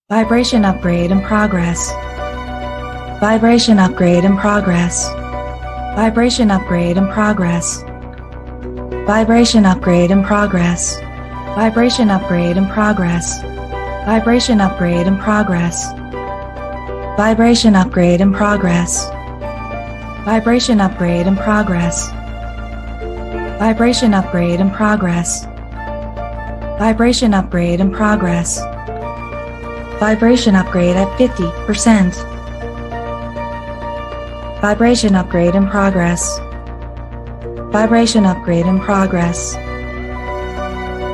Vibration upgrade in progress. Vibration upgrade in progress. Vibration upgrade in progress. Vibration upgrade in progress. Vibration upgrade in progress. Vibration upgrade in progress. Vibration upgrade in progress. Vibration upgrade in progress. Vibration upgrade in progress. Vibration upgrade in progress. Vibration upgrade at 50%. Vibration upgrade in progress. Vibration upgrade in progress.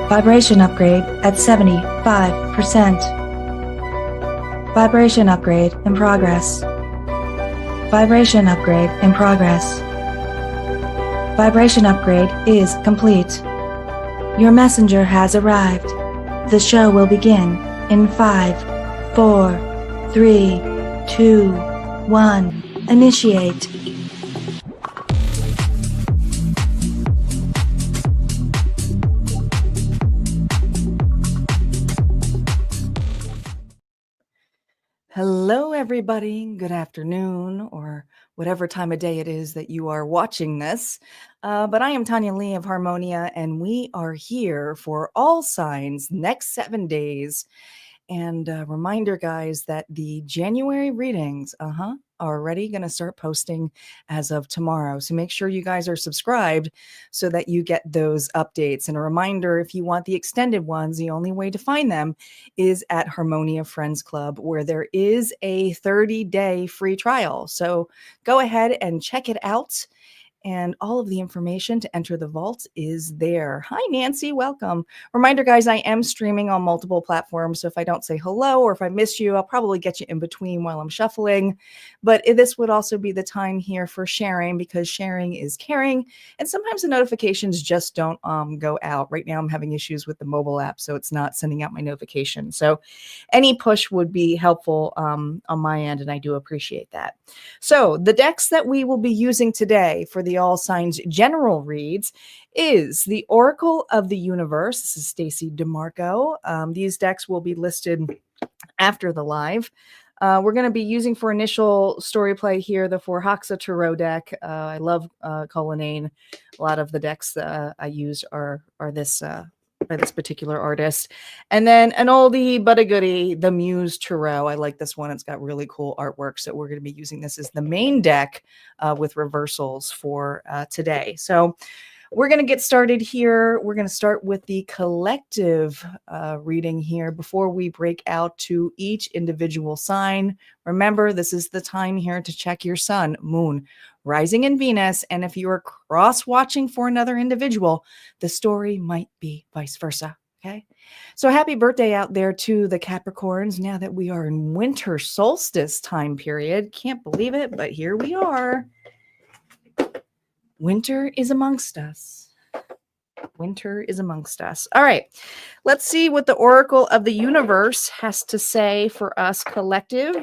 Vibration upgrade at 75%. Vibration upgrade in progress. Vibration upgrade in progress. Vibration upgrade is complete. Your messenger has arrived. The show will begin in 5, 4, 3, 2, 1. Initiate. Hello, everybody. Good afternoon, or whatever time of day it is that you are watching this. But I am Tanya Lee of Harmonia, and we are here for all signs next 7 days. And reminder, guys, that the January readings are already going to start posting as of tomorrow. So make sure you guys are subscribed so that you get those updates. And a reminder, if you want the extended ones, the only way to find them is at Harmonia Friends Club, where there is a 30-day free trial. So go ahead and check it out. And all of the information to enter the vault is there. Hi, Nancy. Welcome. Reminder, guys, I am streaming on multiple platforms. So if I don't say hello or if I miss you, I'll probably get you in between while I'm shuffling. But this would also be the time here for sharing, because sharing is caring. And sometimes the notifications just don't go out. Right now, I'm having issues with the mobile app, so it's not sending out my notification. So any push would be helpful on my end, and I do appreciate that. So the decks that we will be using today for the all signs general reads is the Oracle of the Universe. This is Stacy DeMarco. These decks will be listed after the live. We're going to be using for initial story play here the Forhaxa Tarot deck. I love Cullinane. A lot of the decks I use are this by this particular artist. And then an oldie but a goodie, the Muse Tarot. I like this one. It's got really cool artwork. So we're going to be using this as the main deck with reversals for today. So we're going to get started here. We're going to start with the collective reading here before we break out to each individual sign. Remember, this is the time here to check your sun, moon, rising, and Venus. And if you are cross-watching for another individual, the story might be vice versa. Okay. So happy birthday out there to the Capricorns. Now that we are in winter solstice time period, can't believe it, but here we are. Winter is amongst us. Winter is amongst us. All right. Let's see what the Oracle of the Universe has to say for us collective.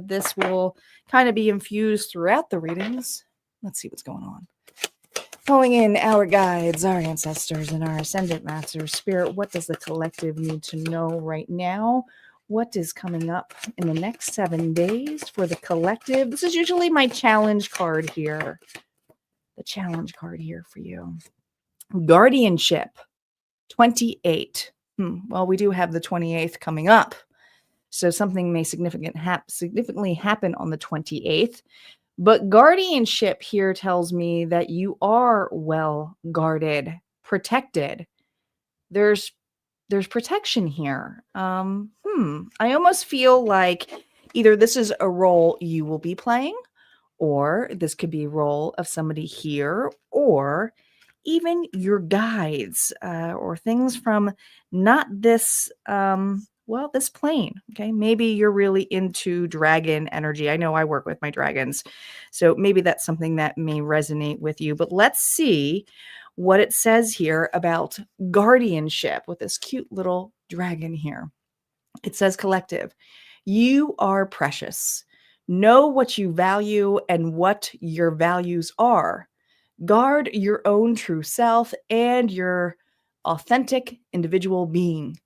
This will kind of be infused throughout the readings. Let's see what's going on. Calling in our guides, our ancestors, and our ascendant masters. Spirit, what does the collective need to know right now? What is coming up in the next 7 days for the collective? This is usually my challenge card here. The challenge card here for you. Guardianship, 28. Well, we do have the 28th coming up. So something may significantly happen on the 28th. But guardianship here tells me that you are well guarded, protected. There's protection here. I almost feel like either this is a role you will be playing, or this could be a role of somebody here, or even your guides, or things from not this, this plane. Okay. Maybe you're really into dragon energy. I know I work with my dragons, so maybe that's something that may resonate with you. But let's see what it says here about guardianship with this cute little dragon here. It says collective. You are precious. Know what you value and what your values are. Guard your own true self and your authentic individual being.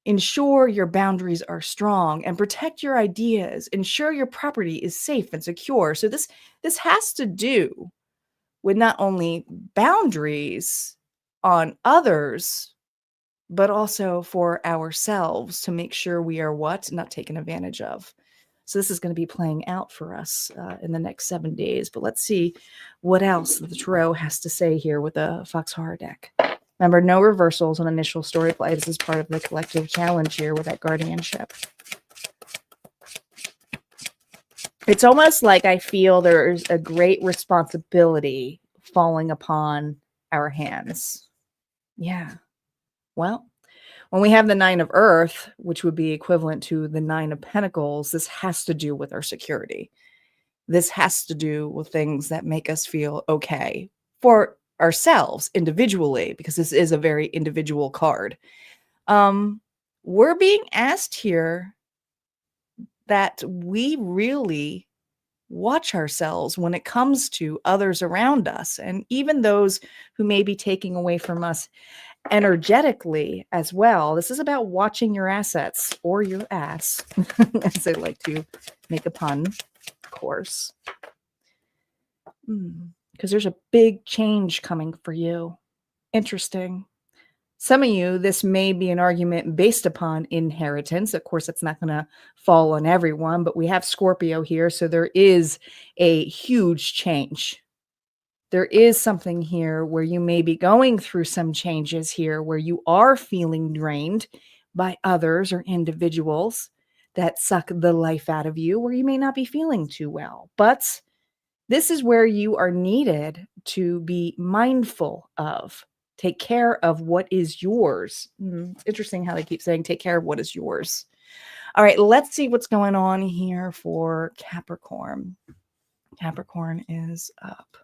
Ensure your boundaries are strong and protect your ideas. Ensure your property is safe and secure. So this has to do with not only boundaries on others, but also for ourselves to make sure we are what? Not taken advantage of. So this is going to be playing out for us in the next 7 days. But let's see what else the tarot has to say here with the Fox Horror deck. Remember, no reversals on initial story play. This is part of the collective challenge here with that guardianship. It's almost like I feel there's a great responsibility falling upon our hands. Yeah. Well, when we have the 9 of Earth, which would be equivalent to the 9 of Pentacles, this has to do with our security. This has to do with things that make us feel okay for ourselves individually, because this is a very individual card. We're being asked here that we really watch ourselves when it comes to others around us, and even those who may be taking away from us energetically as well. This is about watching your assets, or your ass, as I like to make a pun, of course. Because there's a big change coming for you. Interesting. Some of you, this may be an argument based upon inheritance. Of course, it's not going to fall on everyone, but we have Scorpio here, so there is a huge change. There is something here where you may be going through some changes here, where you are feeling drained by others or individuals that suck the life out of you, where you may not be feeling too well. But this is where you are needed to be mindful of. Take care of what is yours. Interesting how they keep saying take care of what is yours. All right, let's see what's going on here for Capricorn. Capricorn is up.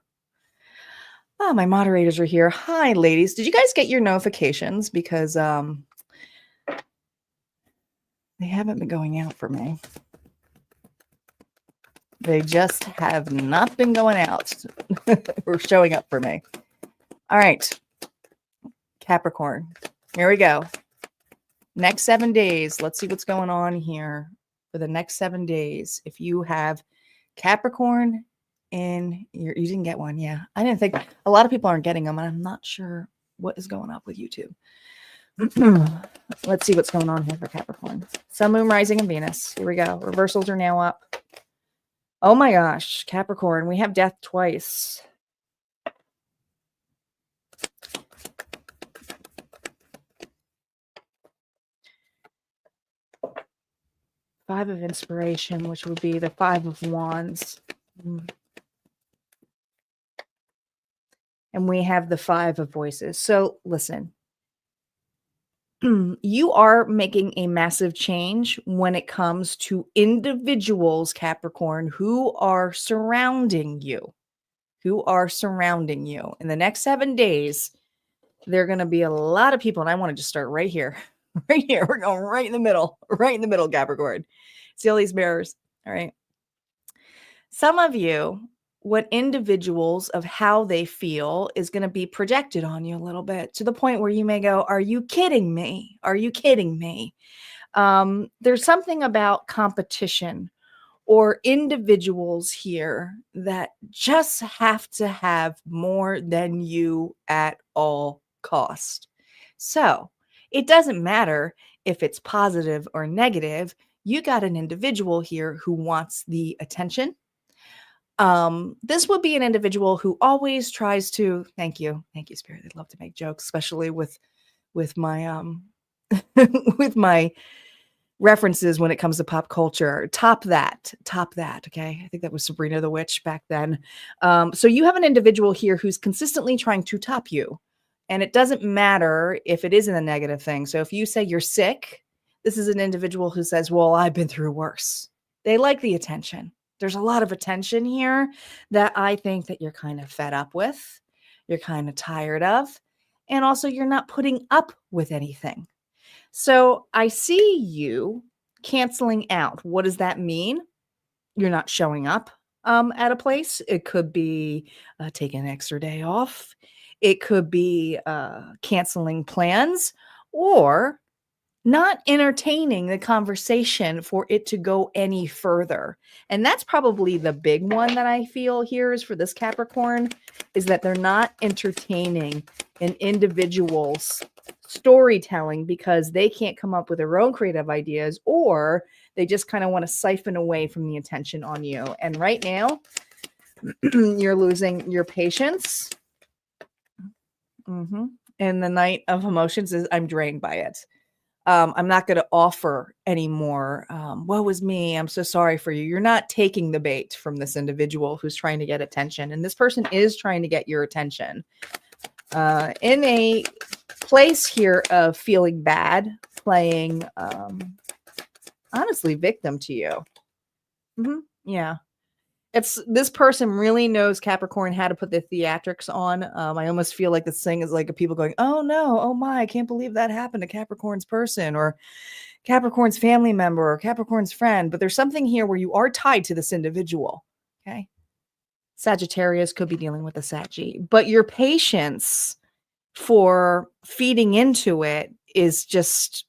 Oh, my moderators are here. Hi, ladies. Did you guys get your notifications? Because they haven't been going out for me. They just have not been going out or showing up for me. All right. Capricorn. Here we go. Next 7 days. Let's see what's going on here for the next 7 days. If you have Capricorn in your, you didn't get one. Yeah. I didn't think a lot of people aren't getting them, and I'm not sure what is going up with YouTube. Let's see what's going on here for Capricorn. Sun, Moon, Rising, and Venus. Here we go. Reversals are now up. Oh my gosh. Capricorn. We have death twice. Five of Inspiration, which would be the Five of Wands. And we have the Five of Voices. So listen, you are making a massive change when it comes to individuals, Capricorn, who are surrounding you. Who are surrounding you. In the next 7 days, there are going to be a lot of people, and I want to just start right here. Right here. We're going right in the middle. Right in the middle, Capricorn. See all these mirrors? All right. Some of you, what individuals of how they feel is going to be projected on you a little bit, to the point where you may go, are you kidding me? Are you kidding me? There's something about competition or individuals here that just have to have more than you at all cost. So it doesn't matter if it's positive or negative. You got an individual here who wants the attention. This would be an individual who always tries to, thank you, Spirit. They'd love to make jokes, especially with my with my references when it comes to pop culture. Top that. Okay, I think that was Sabrina the Witch back then. So you have an individual here who's consistently trying to top you, and it doesn't matter if it isn't a negative thing. So if you say you're sick, this is an individual who says, well, I've been through worse. They like the attention. There's a lot of attention here that I think that you're kind of fed up with. You're kind of tired of. And also you're not putting up with anything. So I see you canceling out. What does that mean? You're not showing up at a place. It could be taking an extra day off. It could be canceling plans, or not entertaining the conversation for it to go any further. And that's probably the big one that I feel here is for this Capricorn, is that they're not entertaining an individual's storytelling because they can't come up with their own creative ideas, or they just kind of want to siphon away from the attention on you. And right now, you're losing your patience. And the Knight of Emotions is I'm drained by it. I'm not going to offer anymore. Woe is me. I'm so sorry for you. You're not taking the bait from this individual who's trying to get attention. And this person is trying to get your attention. In a place here of feeling bad, playing, honestly, victim to you. Yeah. It's this person really knows Capricorn how to put the theatrics on. I almost feel like this thing is like people going, oh no, oh my, I can't believe that happened to Capricorn's person or Capricorn's family member or Capricorn's friend. But there's something here where you are tied to this individual. Okay. Sagittarius could be dealing with a Saggy, but your patience for feeding into it is just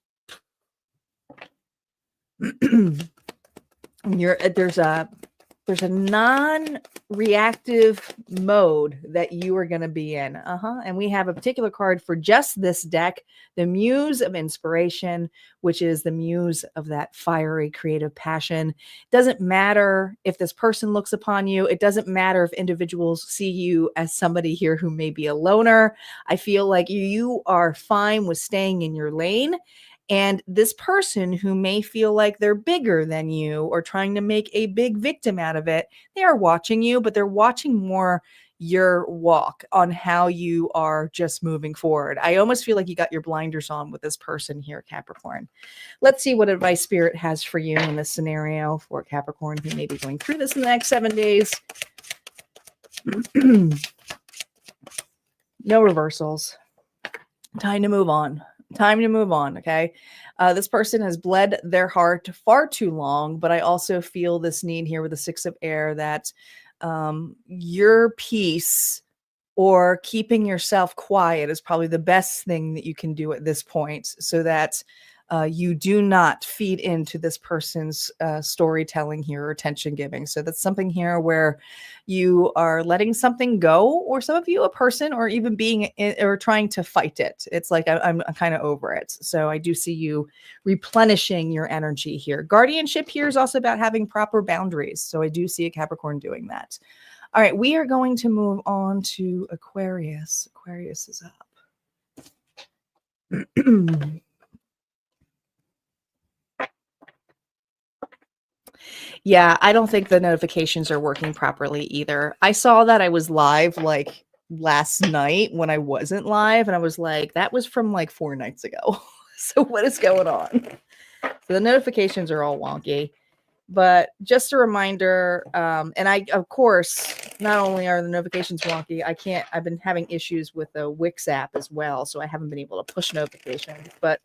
there's a non-reactive mode that you are going to be in. And we have a particular card for just this deck, the Muse of Inspiration, which is the muse of that fiery creative passion. Doesn't matter if this person looks upon you. It doesn't matter if individuals see you as somebody here who may be a loner. I feel like you are fine with staying in your lane. And this person who may feel like they're bigger than you or trying to make a big victim out of it, they are watching you, but they're watching more your walk on how you are just moving forward. I almost feel like you got your blinders on with this person here, Capricorn. Let's see what advice Spirit has for you in this scenario for Capricorn who may be going through this in the next 7 days. No reversals. Time to move on. Time to move on, okay? This person has bled their heart far too long, but I also feel this need here with the Six of Air that your peace or keeping yourself quiet is probably the best thing that you can do at this point so that you do not feed into this person's storytelling here or attention giving. So that's something here where you are letting something go, or some of you, a person, or even being in, or trying to fight it. It's like I'm kind of over it. So I do see you replenishing your energy here. Guardianship here is also about having proper boundaries. So I do see a Capricorn doing that. All right, we are going to move on to Aquarius. Aquarius is up. Yeah, I don't think the notifications are working properly either. I saw that I was live like last night when I wasn't live, and I was like, that was from like 4 nights ago. So what is going on? So the notifications are all wonky. But just a reminder, and I, of course, not only are the notifications wonky, I've been having issues with the Wix app as well, so I haven't been able to push notifications. But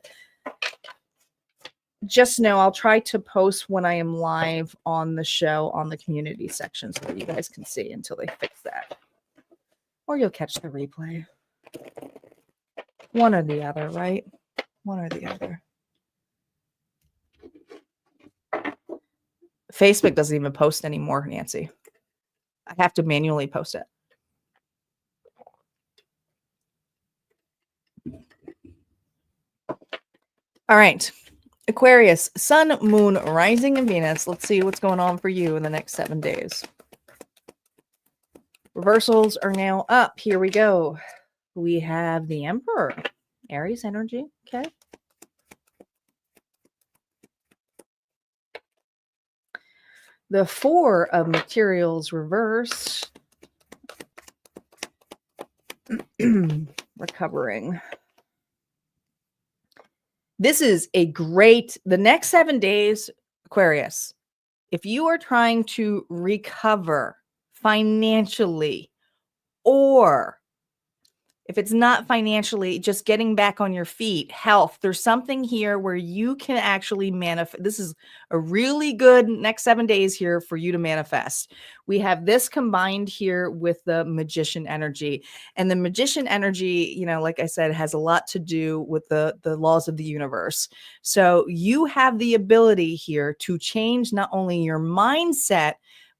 just know I'll try to post when I am live on the show on the community section so that you guys can see until they fix that. Or you'll catch the replay. One or the other, right? One or the other. Facebook doesn't even post anymore, Nancy. I have to manually post it. All right. Aquarius, Sun, Moon, Rising, and Venus. Let's see what's going on for you in the next 7 days. Reversals are now up. Here we go. We have the Emperor. Aries energy. Okay. The Four of Materials reverse. Recovering. This is a great, the next 7 days, Aquarius, if you are trying to recover financially or If it's not financially, just getting back on your feet, health, there's something here where you can actually manifest. This is a really good next 7 days here for you to manifest. We have this combined here with the magician energy. And the magician energy, like I said, has a lot to do with the laws of the universe. So you have the ability here to change not only your mindset,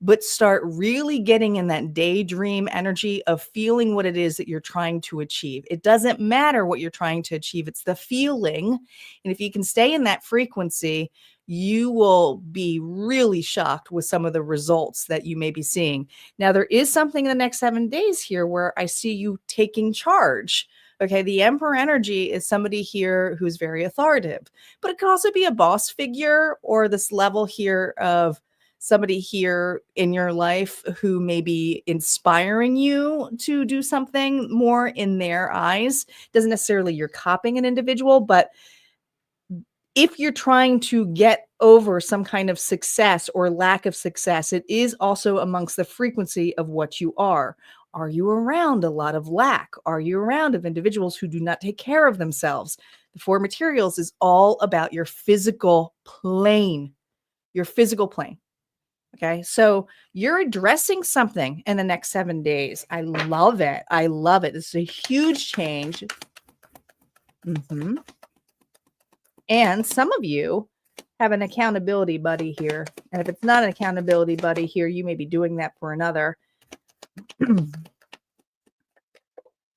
but start really getting in that daydream energy of feeling what it is that you're trying to achieve. It doesn't matter what you're trying to achieve, it's the feeling. And if you can stay in that frequency, you will be really shocked with some of the results that you may be seeing. Now, there is something in the next 7 days here where I see you taking charge. Okay, the Emperor energy is somebody here who's very authoritative, but it could also be a boss figure or this level here of somebody here in your life who may be inspiring you to do something more in their eyes. Doesn't necessarily you're copying an individual, but if you're trying to get over some kind of success or lack of success, it is also amongst the frequency of what you are. Are you around a lot of lack? Are you around of individuals who do not take care of themselves? The four materials is all about your physical plane, your physical plane. Okay, so you're addressing something in the next 7 days. I love it. I love it. This is a huge change. And some of you have an accountability buddy here. And if it's not an accountability buddy here, you may be doing that for another.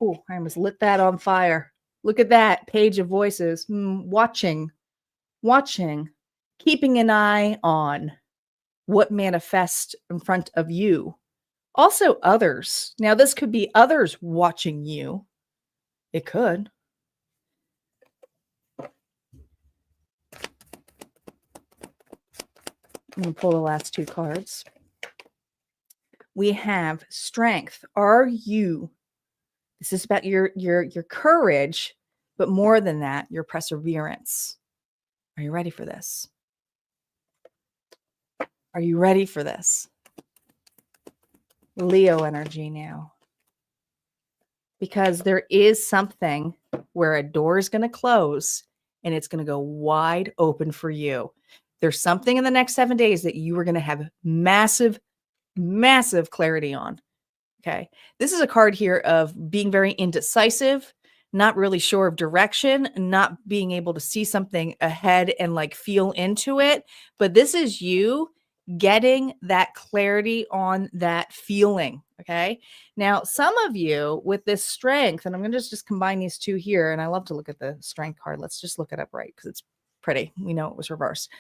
Oh, I almost lit that on fire. Look at that page of voices. Watching, keeping an eye on what manifests in front of you. Also others. Now, this could be others watching you. It could. I'm going to pull the last two cards. We have strength. Are you? This is about your courage, but more than that, your perseverance. Are you ready for this? Are you ready for this? Leo energy now. Because there is something where a door is going to close and it's going to go wide open for you. There's something in the next 7 days that you are going to have massive, massive clarity on. Okay. This is a card here of being very indecisive, not really sure of direction, not being able to see something ahead and like feel into it. But this is you getting that clarity on that feeling. Okay. Now, some of you with this strength, and I'm going to just combine these two here. And I love to look at the strength card. Let's just look it up right because it's pretty. We know it was reversed.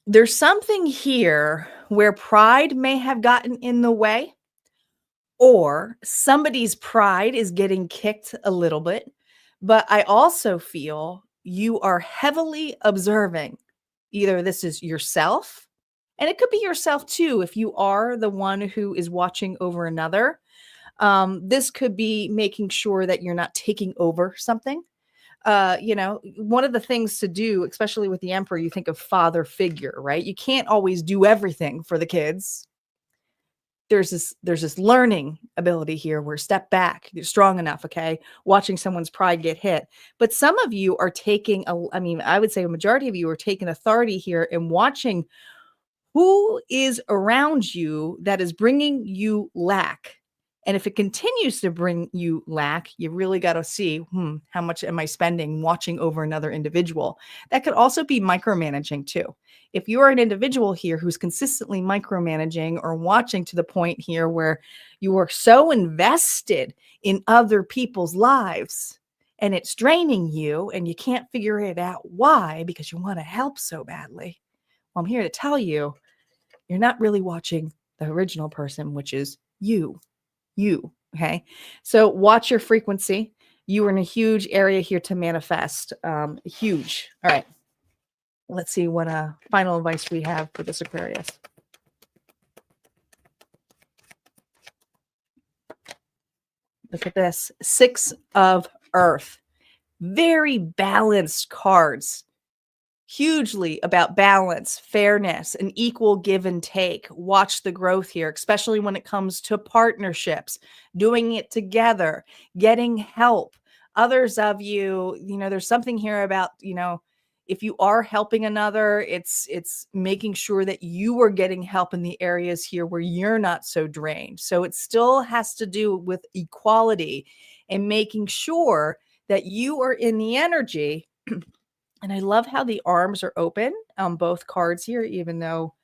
There's something here where pride may have gotten in the way, or somebody's pride is getting kicked a little bit. But I also feel you are heavily observing. Either this is yourself, and it could be yourself too, if you are the one who is watching over another. This could be making sure that you're not taking over something. One of the things to do, especially with the Emperor, you think of father figure, right? You can't always do everything for the kids. There's this learning ability here where step back, you're strong enough, okay? Watching someone's pride get hit. But some of you are taking, I would say a majority of you are taking authority here and watching who is around you that is bringing you lack. And if it continues to bring you lack, you really got to see, how much am I spending watching over another individual? That could also be micromanaging too. If you are an individual here who's consistently micromanaging or watching to the point here where you are so invested in other people's lives and it's draining you and you can't figure it out why, because you want to help so badly. Well, I'm here to tell you, you're not really watching the original person, which is you. Okay. So watch your frequency. You are in a huge area here to manifest. Huge. All right. Let's see what final advice we have for this Aquarius. Look at this. 6 of Earth. Very balanced cards. hugely about balance, fairness, and equal give and take. Watch the growth here, especially when it comes to partnerships, doing it together, getting help. Others of you, there's something here about, if you are helping another, it's making sure that you are getting help in the areas here where you're not so drained. So it still has to do with equality and making sure that you are in the energy. And I love how the arms are open on both cards here, even though,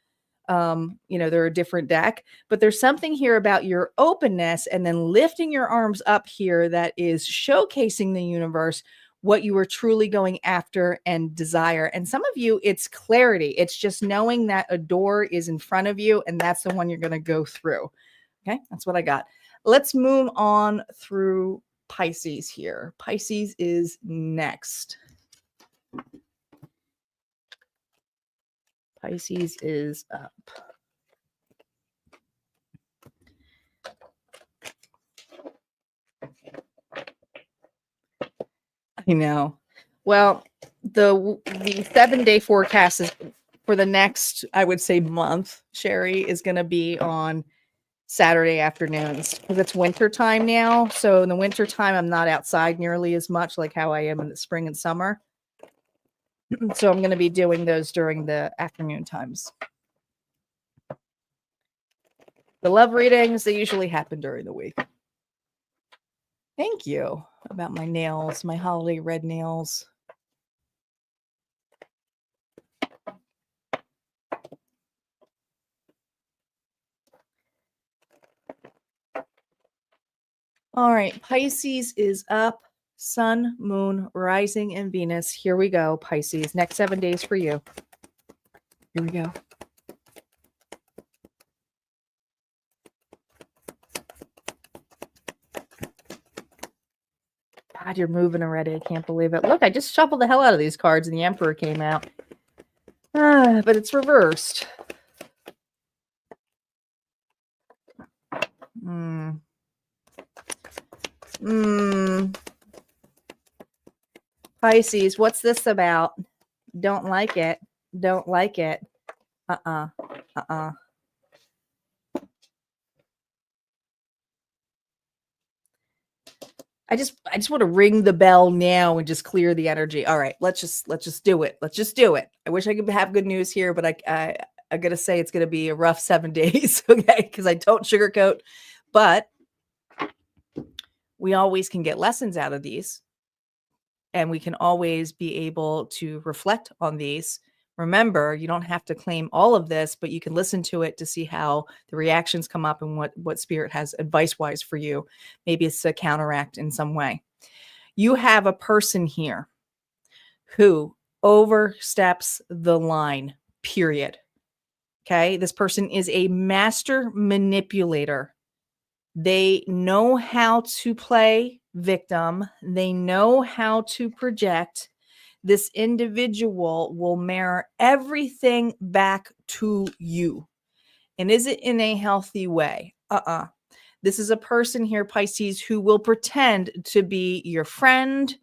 they're a different deck. But there's something here about your openness and then lifting your arms up here that is showcasing the universe what you are truly going after and desire. And some of you, it's clarity. It's just knowing that a door is in front of you and that's the one you're going to go through. Okay, that's what I got. Let's move on through Pisces here. Pisces is next. Pisces is up. I know. Well, the 7-day forecast is for the next, I would say, month, Sherry, is going to be on Saturday afternoons because it's winter time now. So in the winter time, I'm not outside nearly as much like how I am in the spring and summer. So I'm going to be doing those during the afternoon times. The love readings, they usually happen during the week. Thank you. About my nails, my holiday red nails. All right, Pisces is up. Sun, Moon, Rising, and Venus. Here we go, Pisces. Next 7 days for you. Here we go. God, you're moving already. I can't believe it. Look, I just shuffled the hell out of these cards and the Emperor came out. But it's reversed. Pisces, what's this about? Don't like it. Don't like it. I just want to ring the bell now and just clear the energy. All right, let's just do it. Let's just do it. I wish I could have good news here, but I gotta say it's gonna be a rough 7 days, okay? Because I don't sugarcoat, but we always can get lessons out of these, and we can always be able to reflect on these. Remember, you don't have to claim all of this, but you can listen to it to see how the reactions come up and what Spirit has advice-wise for you. Maybe it's a counteract in some way. You have a person here who oversteps the line, period. Okay? This person is a master manipulator. They know how to play victim. They know how to project. This individual will mirror everything back to you. And is it in a healthy way? This is a person here, Pisces, who will pretend to be your friend,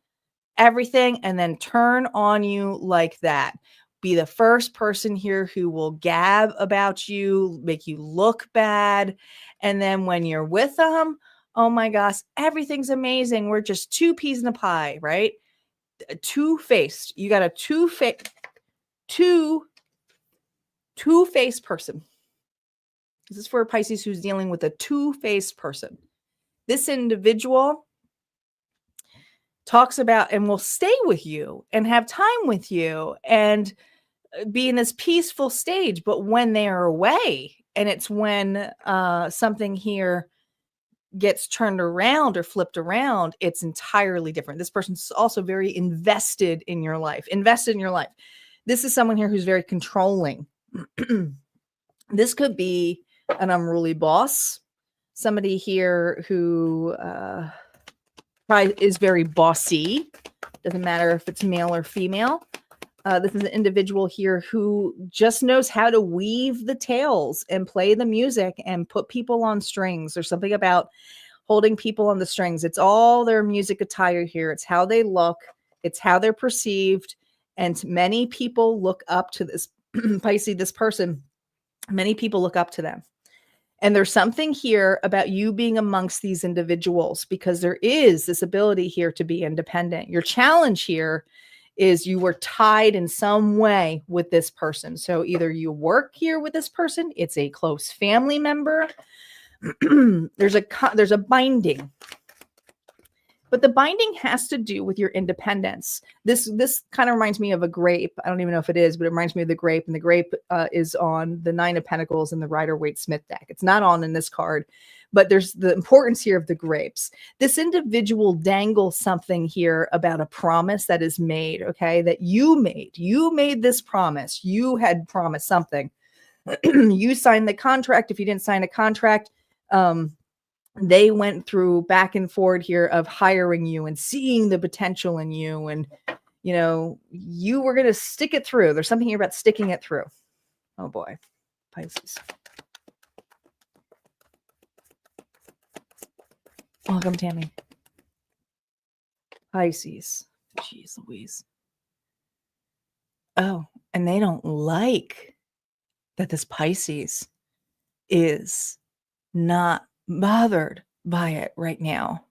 everything, and then turn on you like that. Be the first person here who will gab about you, make you look bad. And then when you're with them, oh my gosh, everything's amazing. We're just two peas in a pie, right? Two-faced. You got a two-faced person. This is for a Pisces who's dealing with a two-faced person. This individual talks about and will stay with you and have time with you and be in this peaceful stage. But when they are away, and it's when something here gets turned around or flipped around, it's entirely different. This person's also very invested in your life. This is someone here who's very controlling. This could be an unruly boss, somebody here who is very bossy. Doesn't matter if it's male or female. This is an individual here who just knows how to weave the tales and play the music and put people on strings. There's something about holding people on the strings. It's all their music attire here. It's how they look. It's how they're perceived. And many people look up to this Pisces, this person. Many people look up to them. And there's something here about you being amongst these individuals because there is this ability here to be independent. Your challenge here is you were tied in some way with this person. So either you work here with this person, it's a close family member. there's a binding. But the binding has to do with your independence. This kind of reminds me of a grape. I don't even know if it is, but it reminds me of the grape. And the grape is on the 9 of Pentacles in the Rider-Waite-Smith deck. It's not on in this card, but there's the importance here of the grapes. This individual dangles something here about a promise that is made, okay, that you made. You made this promise. You had promised something. You signed the contract. If you didn't sign a contract, they went through back and forward here of hiring you and seeing the potential in you. And, you know, you were going to stick it through. There's something here about sticking it through. Oh boy, Pisces. Welcome, Tammy. Pisces. Jeez Louise. Oh, and they don't like that this Pisces is not bothered by it right now.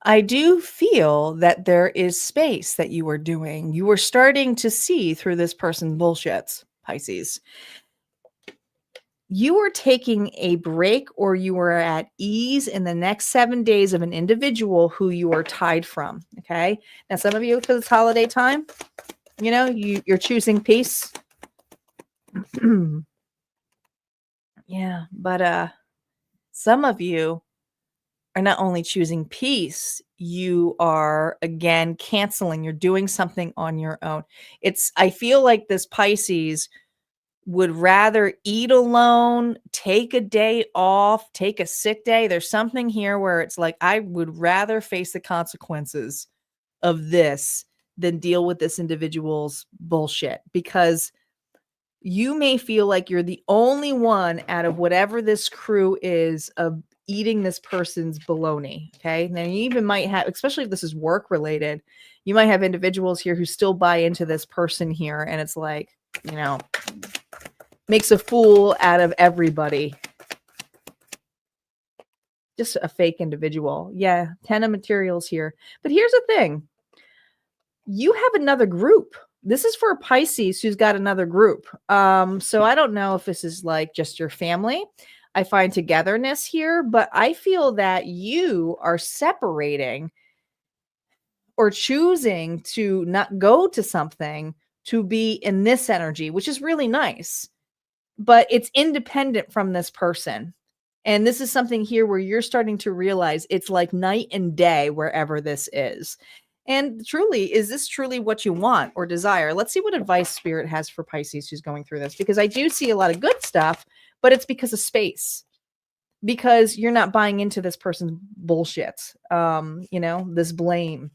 I do feel that there is space that you are doing. You are starting to see through this person's bullshits, Pisces. You are taking a break or you are at ease in the next 7 days of an individual who you are tied from. Okay. Now, some of you, for this holiday time, you know, you're choosing peace. Yeah. But, some of you are not only choosing peace, you are again canceling. You're doing something on your own. I feel like this Pisces would rather eat alone, take a day off, take a sick day. There's something here where it's like, I would rather face the consequences of this than deal with this individual's bullshit, because you may feel like you're the only one out of whatever this crew is of eating this person's baloney. Okay. Now you even might have, especially if this is work related, you might have individuals here who still buy into this person here. And it's like, you know, makes a fool out of everybody. Just a fake individual. Yeah. 10 of materials here. But here's the thing. You have another group. This is for a Pisces who's got another group. So I don't know if this is like just your family. I find togetherness here, but I feel that you are separating or choosing to not go to something to be in this energy, which is really nice, but it's independent from this person. And this is something here where you're starting to realize it's like night and day wherever this is. And truly, is this truly what you want or desire? Let's see what advice Spirit has for Pisces who's going through this, because I do see a lot of good stuff, but it's because of space, because you're not buying into this person's bullshit. You know, this blame.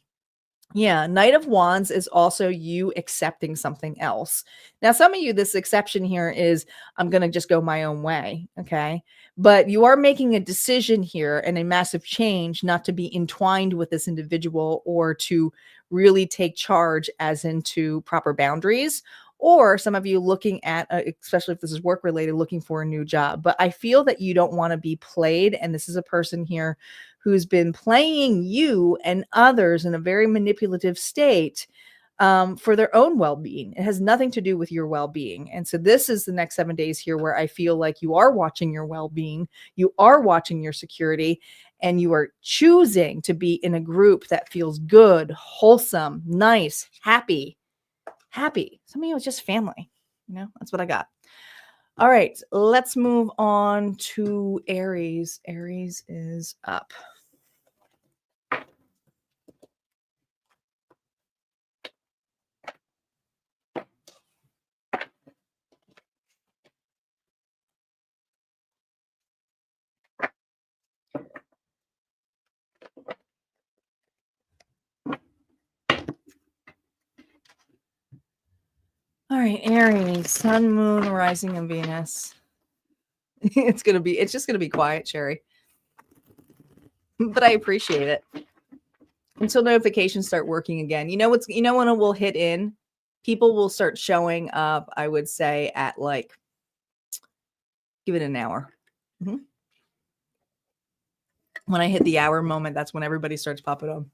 Yeah, Knight of Wands is also you accepting something else. Now, some of you, this exception here is, I'm going to just go my own way, okay? But you are making a decision here and a massive change not to be entwined with this individual or to really take charge as into proper boundaries. Or some of you looking at, especially if this is work related, looking for a new job. But I feel that you don't want to be played. And this is a person here who's been playing you and others in a very manipulative state for their own well-being. It has nothing to do with your well-being. And so this is the next 7 days here where I feel like you are watching your well-being, you are watching your security, and you are choosing to be in a group that feels good, wholesome, nice, happy. Some of you, it's just family. You know, that's what I got. All right, let's move on to Aries. Aries is up. All right, Aries, Sun, Moon, Rising, and Venus. It's just gonna be quiet, Sherry. But I appreciate it. Until notifications start working again. You know when it will hit in People will start showing up, I would say, at like, give it an hour. Mhm. When I hit the hour moment, that's when everybody starts popping up.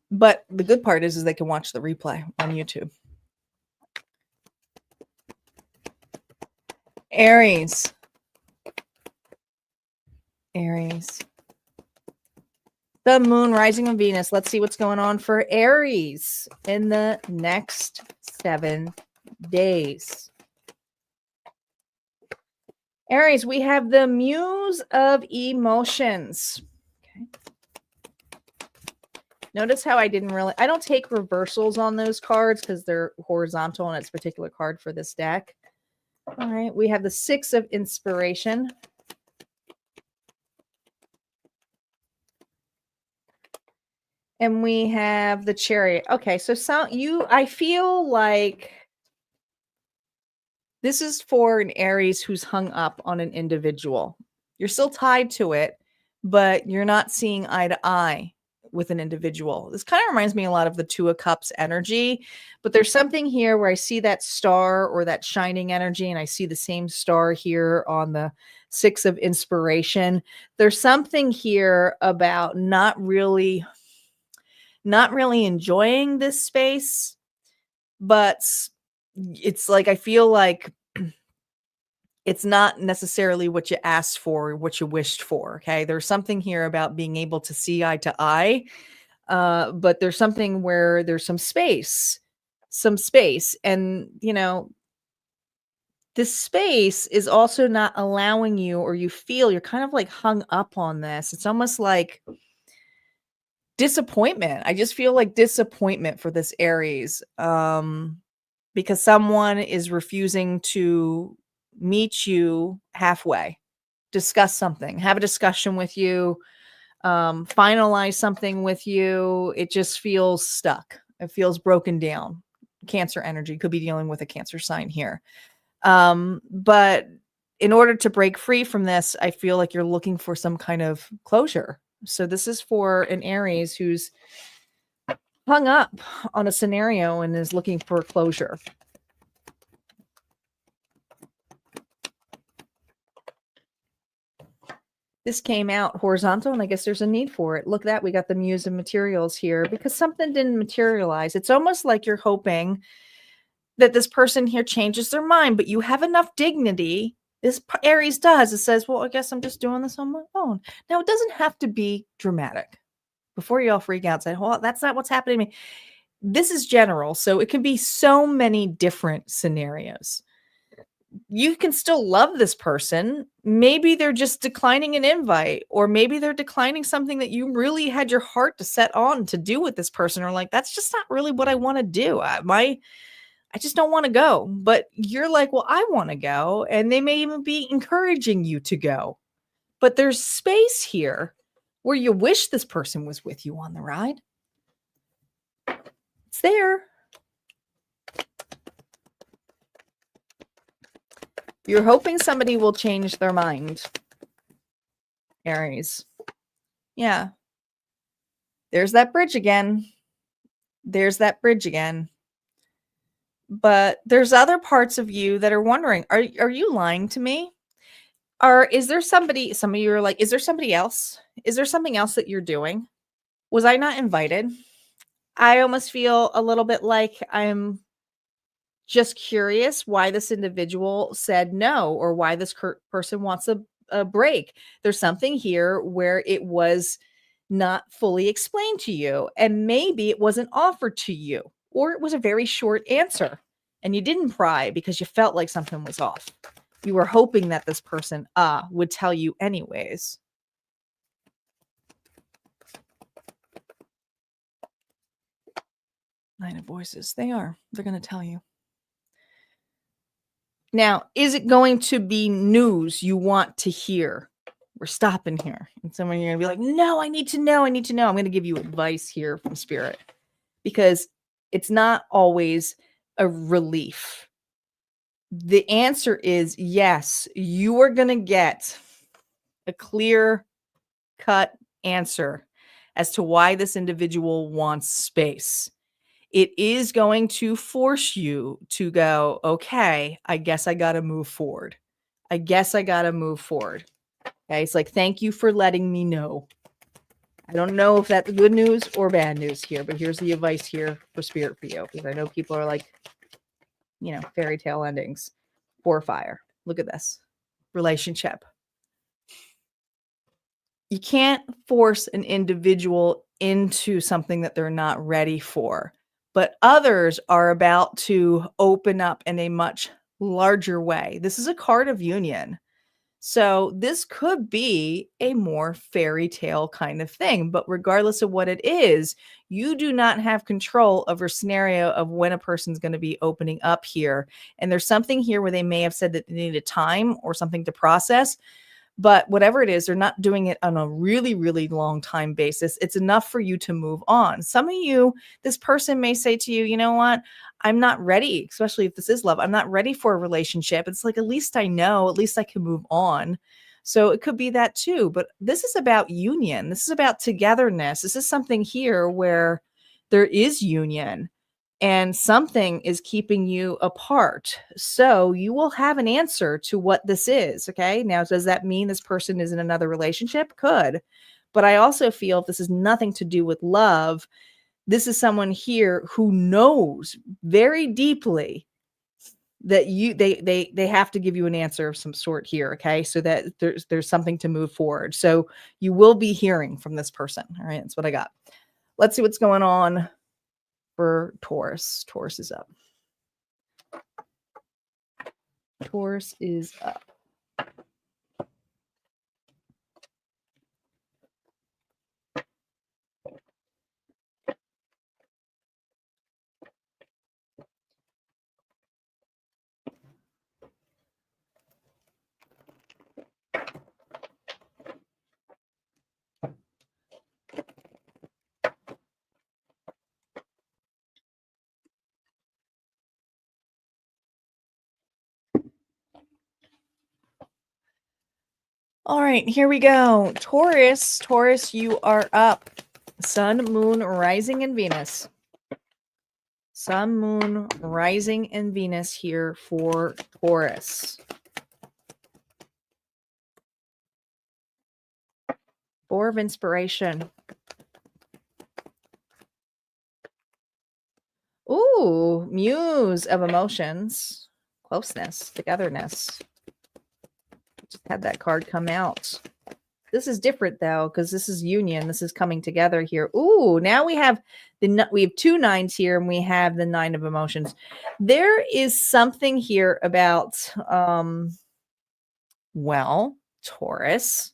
But the good part is they can watch the replay on YouTube. Aries. The moon rising on Venus. Let's see what's going on for Aries in the next 7 days. Aries, we have the muse of emotions. Okay. Notice how I don't take reversals on those cards because they're horizontal and it's a particular card for this deck. All right, we have the 6 of inspiration. And we have the Chariot. Okay, so I feel like this is for an Aries who's hung up on an individual. You're still tied to it, but you're not seeing eye to eye with an individual. This kind of reminds me a lot of the Two of Cups energy, but there's something here where I see that star or that shining energy, and I see the same star here on the 6 of inspiration. There's something here about not really enjoying this space, but it's like I feel like it's not necessarily what you asked for, what you wished for. Okay, there's something here about being able to see eye to eye, but there's something where there's some space, and this space is also not allowing you, or you feel you're kind of like hung up on this. It's almost like disappointment. I just feel like disappointment for this Aries, because someone is refusing to meet you halfway, discuss something, have a discussion with you, finalize something with you. It just feels stuck. It feels broken down. Cancer energy, could be dealing with a Cancer sign here. But in order to break free from this, I feel like you're looking for some kind of closure. So this is for an Aries who's hung up on a scenario and is looking for closure. This came out horizontal, and I guess there's a need for it. Look at that. We got the muse of materials here because something didn't materialize. It's almost like you're hoping that this person here changes their mind, but you have enough dignity. This Aries does. It says, well, I guess I'm just doing this on my own. Now, it doesn't have to be dramatic. Before you all freak out, say, well, that's not what's happening to me. This is general, so it can be so many different scenarios. You can still love this person. Maybe they're just declining an invite, or maybe they're declining something that you really had your heart to set on to do with this person, or like, that's just not really what I want to do. I just don't want to go. But you're like, well, I want to go. And they may even be encouraging you to go. But there's space here where you wish this person was with you on the ride. It's there. You're hoping somebody will change their mind, Aries. Yeah. There's that bridge again. But there's other parts of you that are wondering, are you lying to me? Or is there somebody, some of you are like, is there somebody else? Is there something else that you're doing? Was I not invited? I almost feel a little bit like I'm just curious why this individual said no, or why this person wants a break. There's something here where it was not fully explained to you, and maybe it wasn't offered to you, or it was a very short answer and you didn't pry because you felt like something was off. You were hoping that this person would tell you anyways. Nine of Voices. They're going to tell you. Now, is it going to be news you want to hear? We're stopping here. And some of you are going to be like, no, I need to know. I'm going to give you advice here from Spirit, because it's not always a relief. The answer is yes, you are going to get a clear-cut answer as to why this individual wants space. it is going to force you to go, okay, I guess I got to move forward. I guess I got to move forward. Okay. It's like, thank you for letting me know. I don't know if that's good news or bad news here, but here's the advice here for spirit for you, because I know people are like, you know, fairy tale endings for fire. Look at this relationship. You can't force an individual into something that they're not ready for, but others are about to open up in a much larger way. This is a card of union. So this could be a more fairy tale kind of thing, but regardless of what it is, you do not have control over scenario of when a person's going to be opening up here. And there's something here where they may have said that they needed time or something to process. But whatever it is, they're not doing it on a really, really long time basis. It's enough for you to move on. Some of you, this person may say to you, you know what? I'm not ready, especially if this is love. I'm not ready for a relationship. It's like, at least I know, at least I can move on. So it could be that too. But this is about union. This is about togetherness. This is something here where there is union. And something is keeping you apart. So you will have an answer to what this is. Okay. Now, does that mean this person is in another relationship? Could. But I also feel if this is nothing to do with love, this is someone here who knows very deeply that they have to give you an answer of some sort here. Okay. So that there's something to move forward. So you will be hearing from this person. All right. That's what I got. Let's see what's going on for Taurus. Taurus is up. Taurus is up. All right, here we go. Taurus, you are up. Sun, moon, rising, and Venus. Sun, moon, rising, and Venus here for Taurus. Four of inspiration. Ooh, muse of emotions. Closeness, togetherness. Just had that card come out. This is different though, because this is union. This is coming together here. Ooh, now we have two nines here, and we have the nine of emotions. There is something here about, well, Taurus.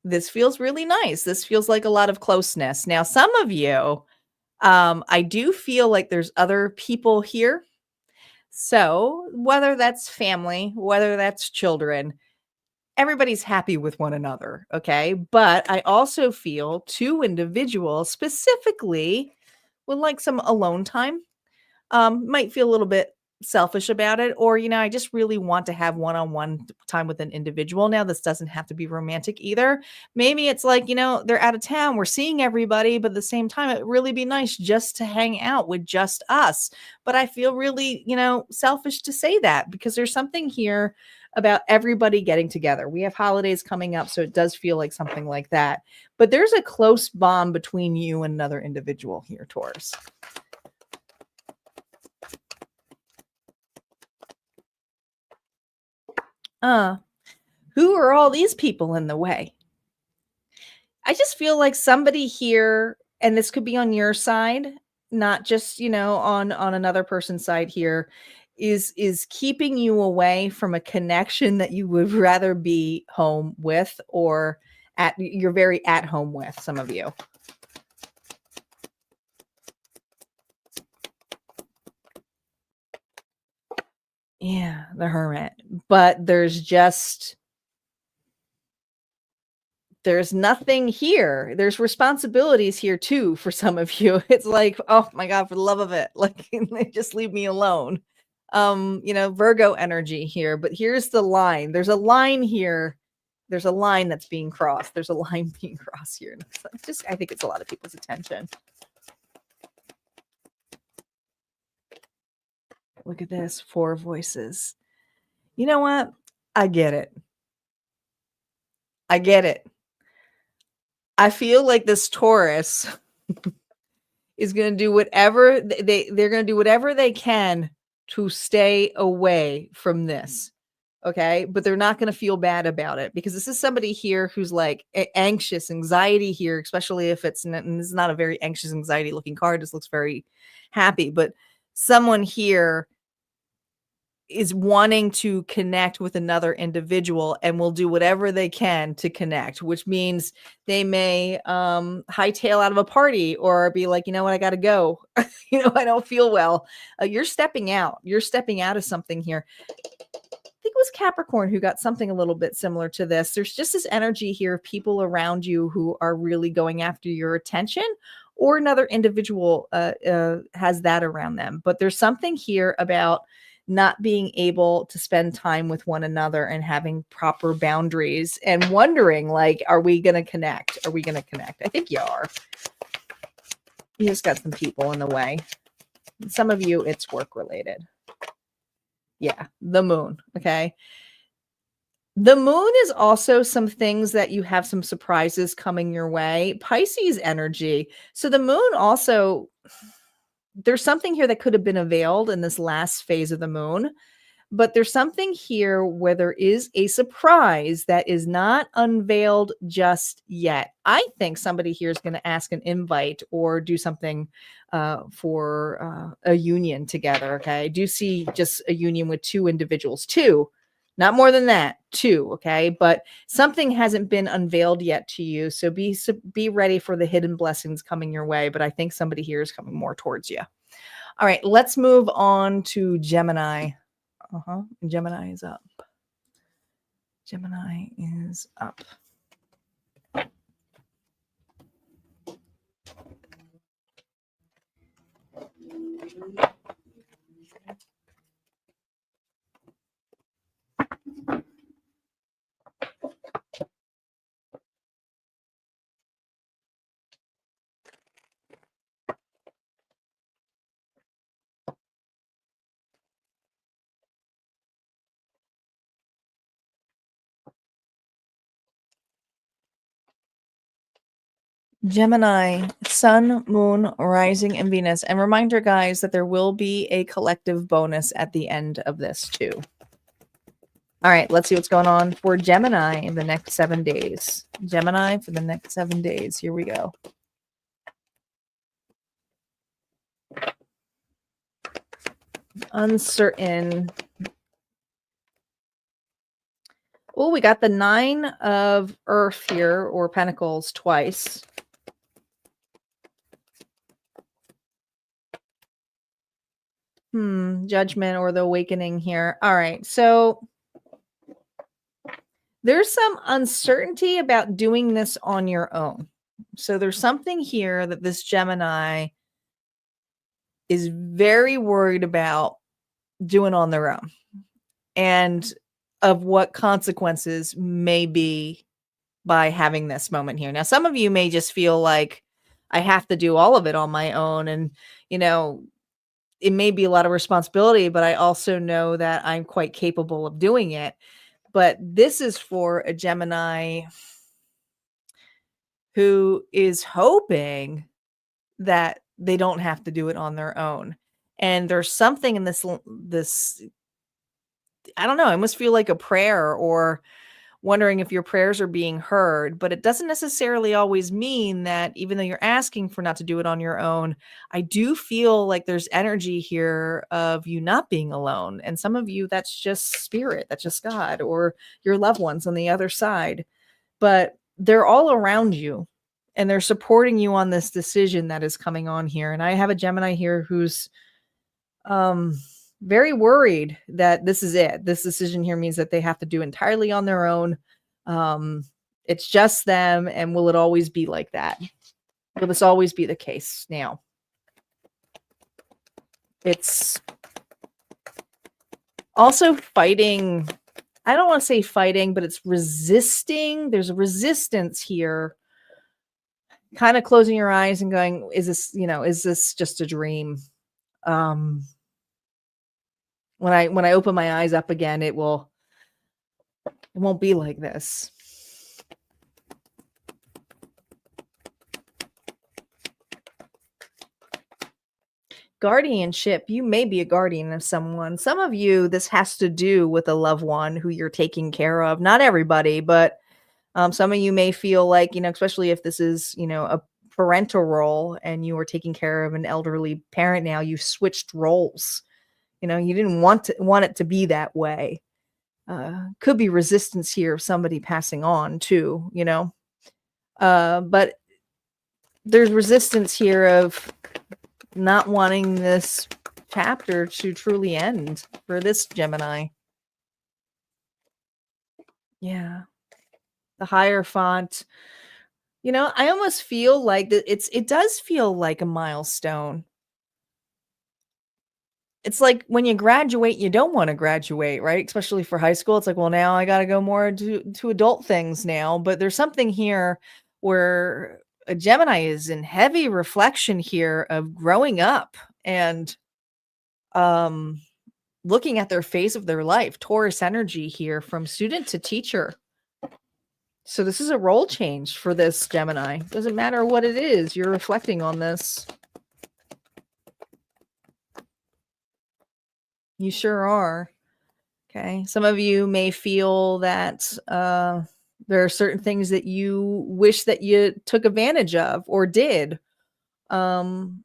This feels really nice. This feels like a lot of closeness. Now, some of you, I do feel like there's other people here. So whether that's family, whether that's children, everybody's happy with one another. Okay. But I also feel two individuals specifically would like some alone time. Might feel a little bit selfish about it, or, you know, I just really want to have one-on-one time with an individual. Now, this doesn't have to be romantic either. Maybe it's like, you know, they're out of town, we're seeing everybody, but at the same time, it'd really be nice just to hang out with just us. But I feel really, you know, selfish to say that, because there's something here about everybody getting together. We have holidays coming up, so it does feel like something like that. But there's a close bond between you and another individual here, Taurus. Who are all these people in the way? I just feel like somebody here, and this could be on your side, not just, you know, on another person's side here, is keeping you away from a connection that you would rather be home with, or you're very at home with, some of you. Yeah, the Hermit. But there's nothing here. There's responsibilities here too for some of you. It's like, oh my God, for the love of it, like, just leave me alone. You know, Virgo energy here, but here's the line. There's a line here. There's a line that's being crossed. There's a line being crossed here. I think it's a lot of people's attention. look at this. 4 voices. You know what? I get it. I get it. I feel like this Taurus is going to do whatever they're going to do whatever they can to stay away from this. Okay, but they're not going to feel bad about it, because this is somebody here who's like anxious, anxiety here, especially if it's and this is not a very anxious, anxiety looking card. This looks very happy, but someone here is wanting to connect with another individual and will do whatever they can to connect, which means they may hightail out of a party or be like, you know what, I got to go. I don't feel well. You're stepping out. You're stepping out of something here. I think it was Capricorn who got something a little bit similar to this. There's just this energy here of people around you who are really going after your attention, or another individual has that around them. But there's something here about not being able to spend time with one another and having proper boundaries and wondering, like, are we going to connect? Are we going to connect? I think you are. You just got some people in the way. Some of you, it's work related. Yeah, the moon. Okay. The moon is also some things that you have some surprises coming your way. Pisces energy. So the moon also, there's something here that could have been unveiled in this last phase of the moon, but there's something here where there is a surprise that is not unveiled just yet. I think somebody here is going to ask an invite or do something for a union together. Okay. I do see just a union with 2 individuals, 2, not more than that, 2. Okay. But something hasn't been unveiled yet to you. So be ready for the hidden blessings coming your way. But I think somebody here is coming more towards you. All right. Let's move on to Gemini. Gemini is up. Gemini is up. Gemini, Sun, Moon, Rising, and Venus. And reminder, guys, that there will be a collective bonus at the end of this too. All right, let's see what's going on for Gemini in the next 7 days. Gemini for the next 7 days. Here we go. Uncertain. Oh, we got the 9 of Earth here, or Pentacles, twice. Judgment or the awakening here. All right. So there's some uncertainty about doing this on your own. So there's something here that this Gemini is very worried about doing on their own, and of what consequences may be by having this moment here. Now, some of you may just feel like I have to do all of it on my own. And, it may be a lot of responsibility, but I also know that I'm quite capable of doing it. But this is for a Gemini who is hoping that they don't have to do it on their own. And there's something in this, I don't know, I must feel like a prayer, or wondering if your prayers are being heard. But it doesn't necessarily always mean that, even though you're asking for not to do it on your own, I do feel like there's energy here of you not being alone. And some of you, that's just spirit, that's just God, or your loved ones on the other side. But they're all around you and they're supporting you on this decision that is coming on here. And I have a Gemini here who's very worried that this is it. This decision here means that they have to do entirely on their own. It's just them. And will it always be like that? Will this always be the case? Now, it's also fighting. I don't want to say fighting, but it's resisting. There's a resistance here, kind of closing your eyes and going, is this just a dream? When I open my eyes up again, it won't be like this. Guardianship, you may be a guardian of someone. Some of you, this has to do with a loved one who you're taking care of. Not everybody, but some of you may feel like, especially if this is, a parental role and you are taking care of an elderly parent now, you switched roles. You didn't want it to be that way. Could be resistance here of somebody passing on too, but there's resistance here of not wanting this chapter to truly end for this Gemini. Yeah. The Hierophant. I almost feel like that it does feel like a milestone. It's like when you graduate, you don't want to graduate, right? Especially for high school. It's like, well, now I got to go more to adult things now. But there's something here where a Gemini is in heavy reflection here of growing up and looking at their phase of their life. Taurus energy here from student to teacher. So this is a role change for this Gemini. Doesn't matter what it is, you're reflecting on this. You sure are. Okay. Some of you may feel that there are certain things that you wish that you took advantage of or did. Something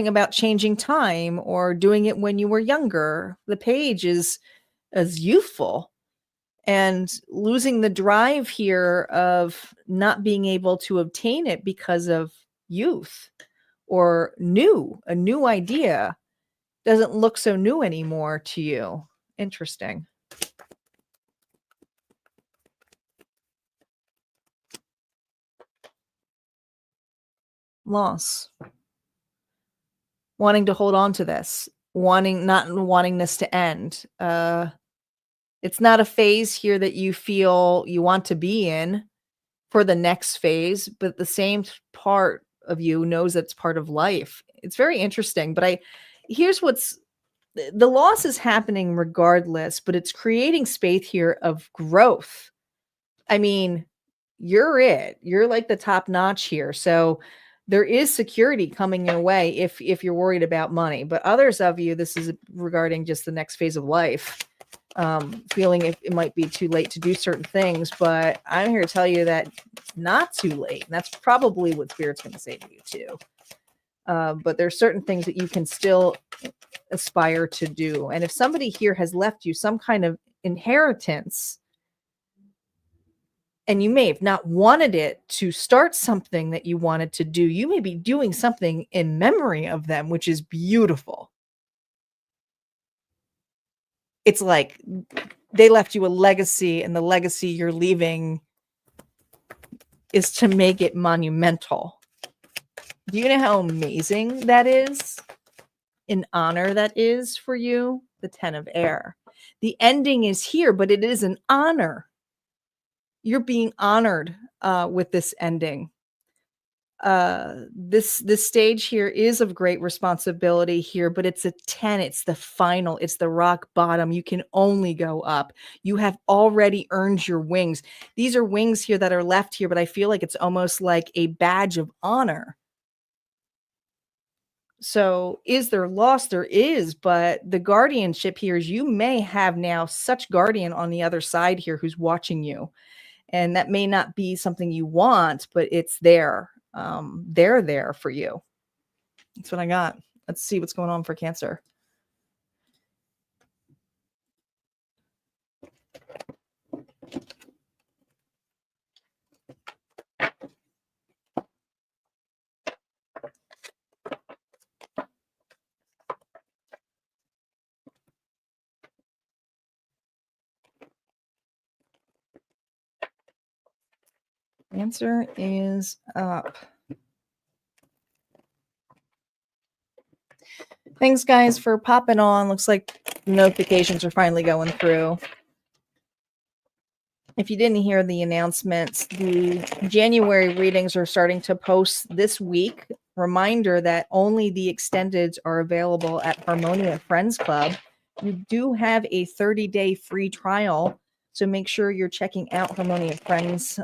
about changing time or doing it when you were younger. The page is youthful. And losing the drive here of not being able to obtain it because of youth or a new idea doesn't look so new anymore to you. Interesting. Loss. Wanting to hold on to this, not wanting this to end. It's not a phase here that you feel you want to be in for the next phase, but the same part of you knows that's part of life. It's very interesting, but here's what's the loss is happening regardless, but it's creating space here of growth. I mean, you're like the top notch here. So there is security coming your way if you're worried about money, but others of you, this is regarding just the next phase of life. Feeling it might be too late to do certain things, but I'm here to tell you that it's not too late. And that's probably what Spirit's going to say to you too. But there's certain things that you can still aspire to do. And if somebody here has left you some kind of inheritance, and you may have not wanted it to start something that you wanted to do, you may be doing something in memory of them, which is beautiful. It's like they left you a legacy, and the legacy you're leaving is to make it monumental. Do you know how amazing that is? An honor that is for you? The 10 of Air. The ending is here, but it is an honor. You're being honored with this ending. This stage here is of great responsibility here, but it's a 10. It's the final. It's the rock bottom. You can only go up. You have already earned your wings. These are wings here that are left here, but I feel like it's almost like a badge of honor. So is there loss? There is, but the guardianship here is you may have now such guardian on the other side here who's watching you. And that may not be something you want, but it's there. They're there for you. That's what I got. Let's see what's going on for Cancer. Answer is up. Thanks, guys, for popping on. Looks like notifications are finally going through. If you didn't hear the announcements, the January readings are starting to post this week. Reminder that only the extendeds are available at Harmonia Friends Club. You do have a 30-day free trial, so make sure you're checking out Harmonia Friends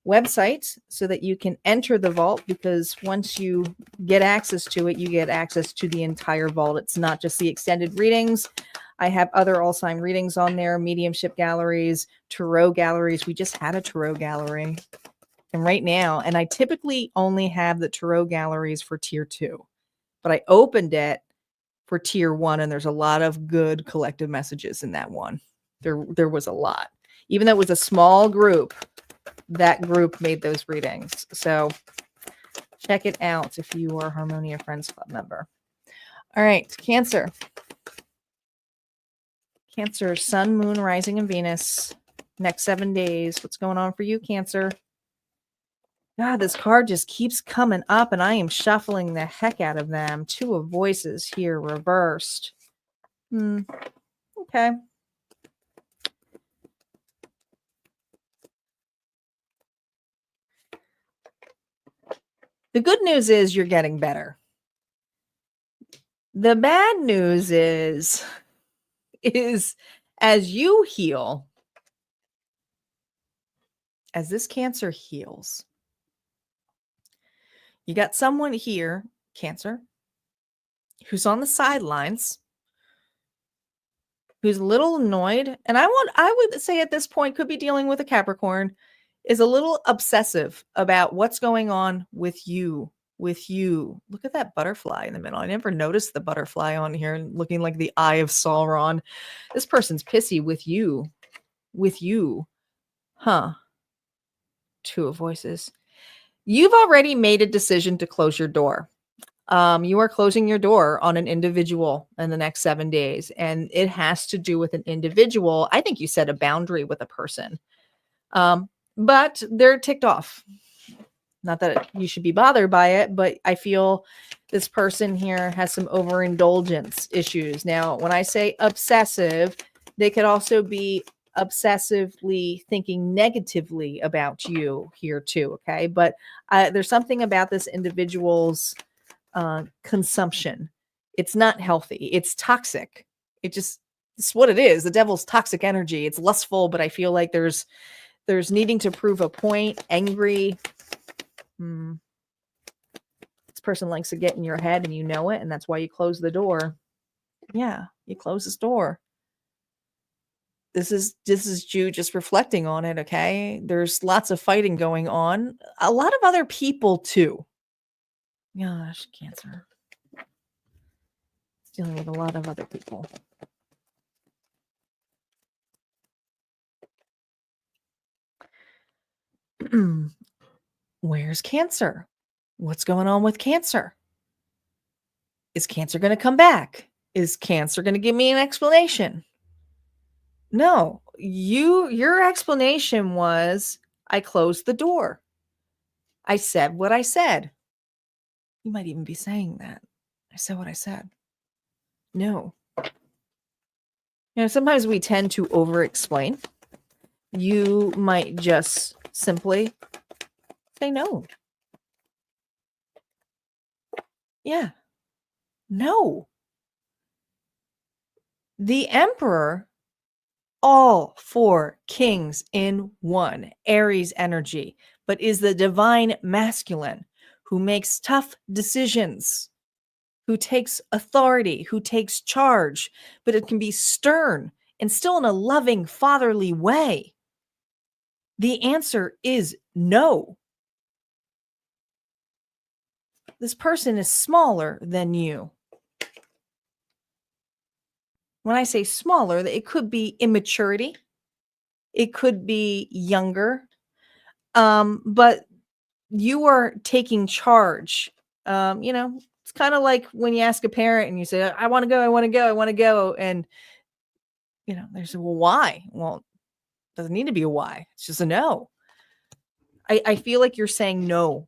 website so that you can enter the vault, because once you get access to it, you get access to the entire vault. It's not just the extended readings. I have other all sign readings on there, mediumship galleries, tarot galleries. We just had a tarot gallery. And right now, and I typically only have the tarot galleries for tier 2, but I opened it for tier 1, and there's a lot of good collective messages in that one. There was a lot. Even though it was a small group, that group made those readings. So check it out if you are a Harmonia Friends Club member. All right, Cancer. Cancer, Sun, Moon, Rising, and Venus. Next 7 days. What's going on for you, Cancer? God, this card just keeps coming up, and I am shuffling the heck out of them. 2 of Voices here, reversed. Okay. The good news is you're getting better. The bad news is as you heal, as this Cancer heals, you got someone here, Cancer, who's on the sidelines, who's a little annoyed, and I would say at this point could be dealing with a Capricorn, is a little obsessive about what's going on with you. Look at that butterfly in the middle. I never noticed the butterfly on here looking like the eye of Sauron. This person's pissy with you. Huh? 2 of Voices. You've already made a decision to close your door. You are closing your door on an individual in the next 7 days, and it has to do with an individual. I think you set a boundary with a person, but they're ticked off. Not that you should be bothered by it, but I feel this person here has some overindulgence issues. Now, when I say obsessive, they could also be obsessively thinking negatively about you here too, okay? But there's something about this individual's consumption. It's not healthy. It's toxic. It's what it is. The devil's toxic energy. It's lustful, but I feel like there's needing to prove a point, angry. This person likes to get in your head, and you know it, and that's why you close the door. Yeah, you close this door. This is you just reflecting on it, okay? There's lots of fighting going on. A lot of other people too. Gosh, Cancer. It's dealing with a lot of other people. Where's Cancer? What's going on with Cancer? Is Cancer going to come back? Is Cancer going to give me an explanation? No, your explanation was, I closed the door. I said what I said. You might even be saying that. I said what I said. No. Sometimes we tend to over-explain. You might just simply say no. Yeah. No. The Emperor, all 4 kings in one, Aries energy, but is the divine masculine who makes tough decisions, who takes authority, who takes charge, but it can be stern and still in a loving, fatherly way. The answer is no. This person is smaller than you. When I say smaller, it could be immaturity. It could be younger. But you are taking charge. It's kind of like when you ask a parent and you say, I want to go, I want to go, I want to go. And, they say, well, why? Well, it doesn't need to be a why. It's just a no. I feel like you're saying no.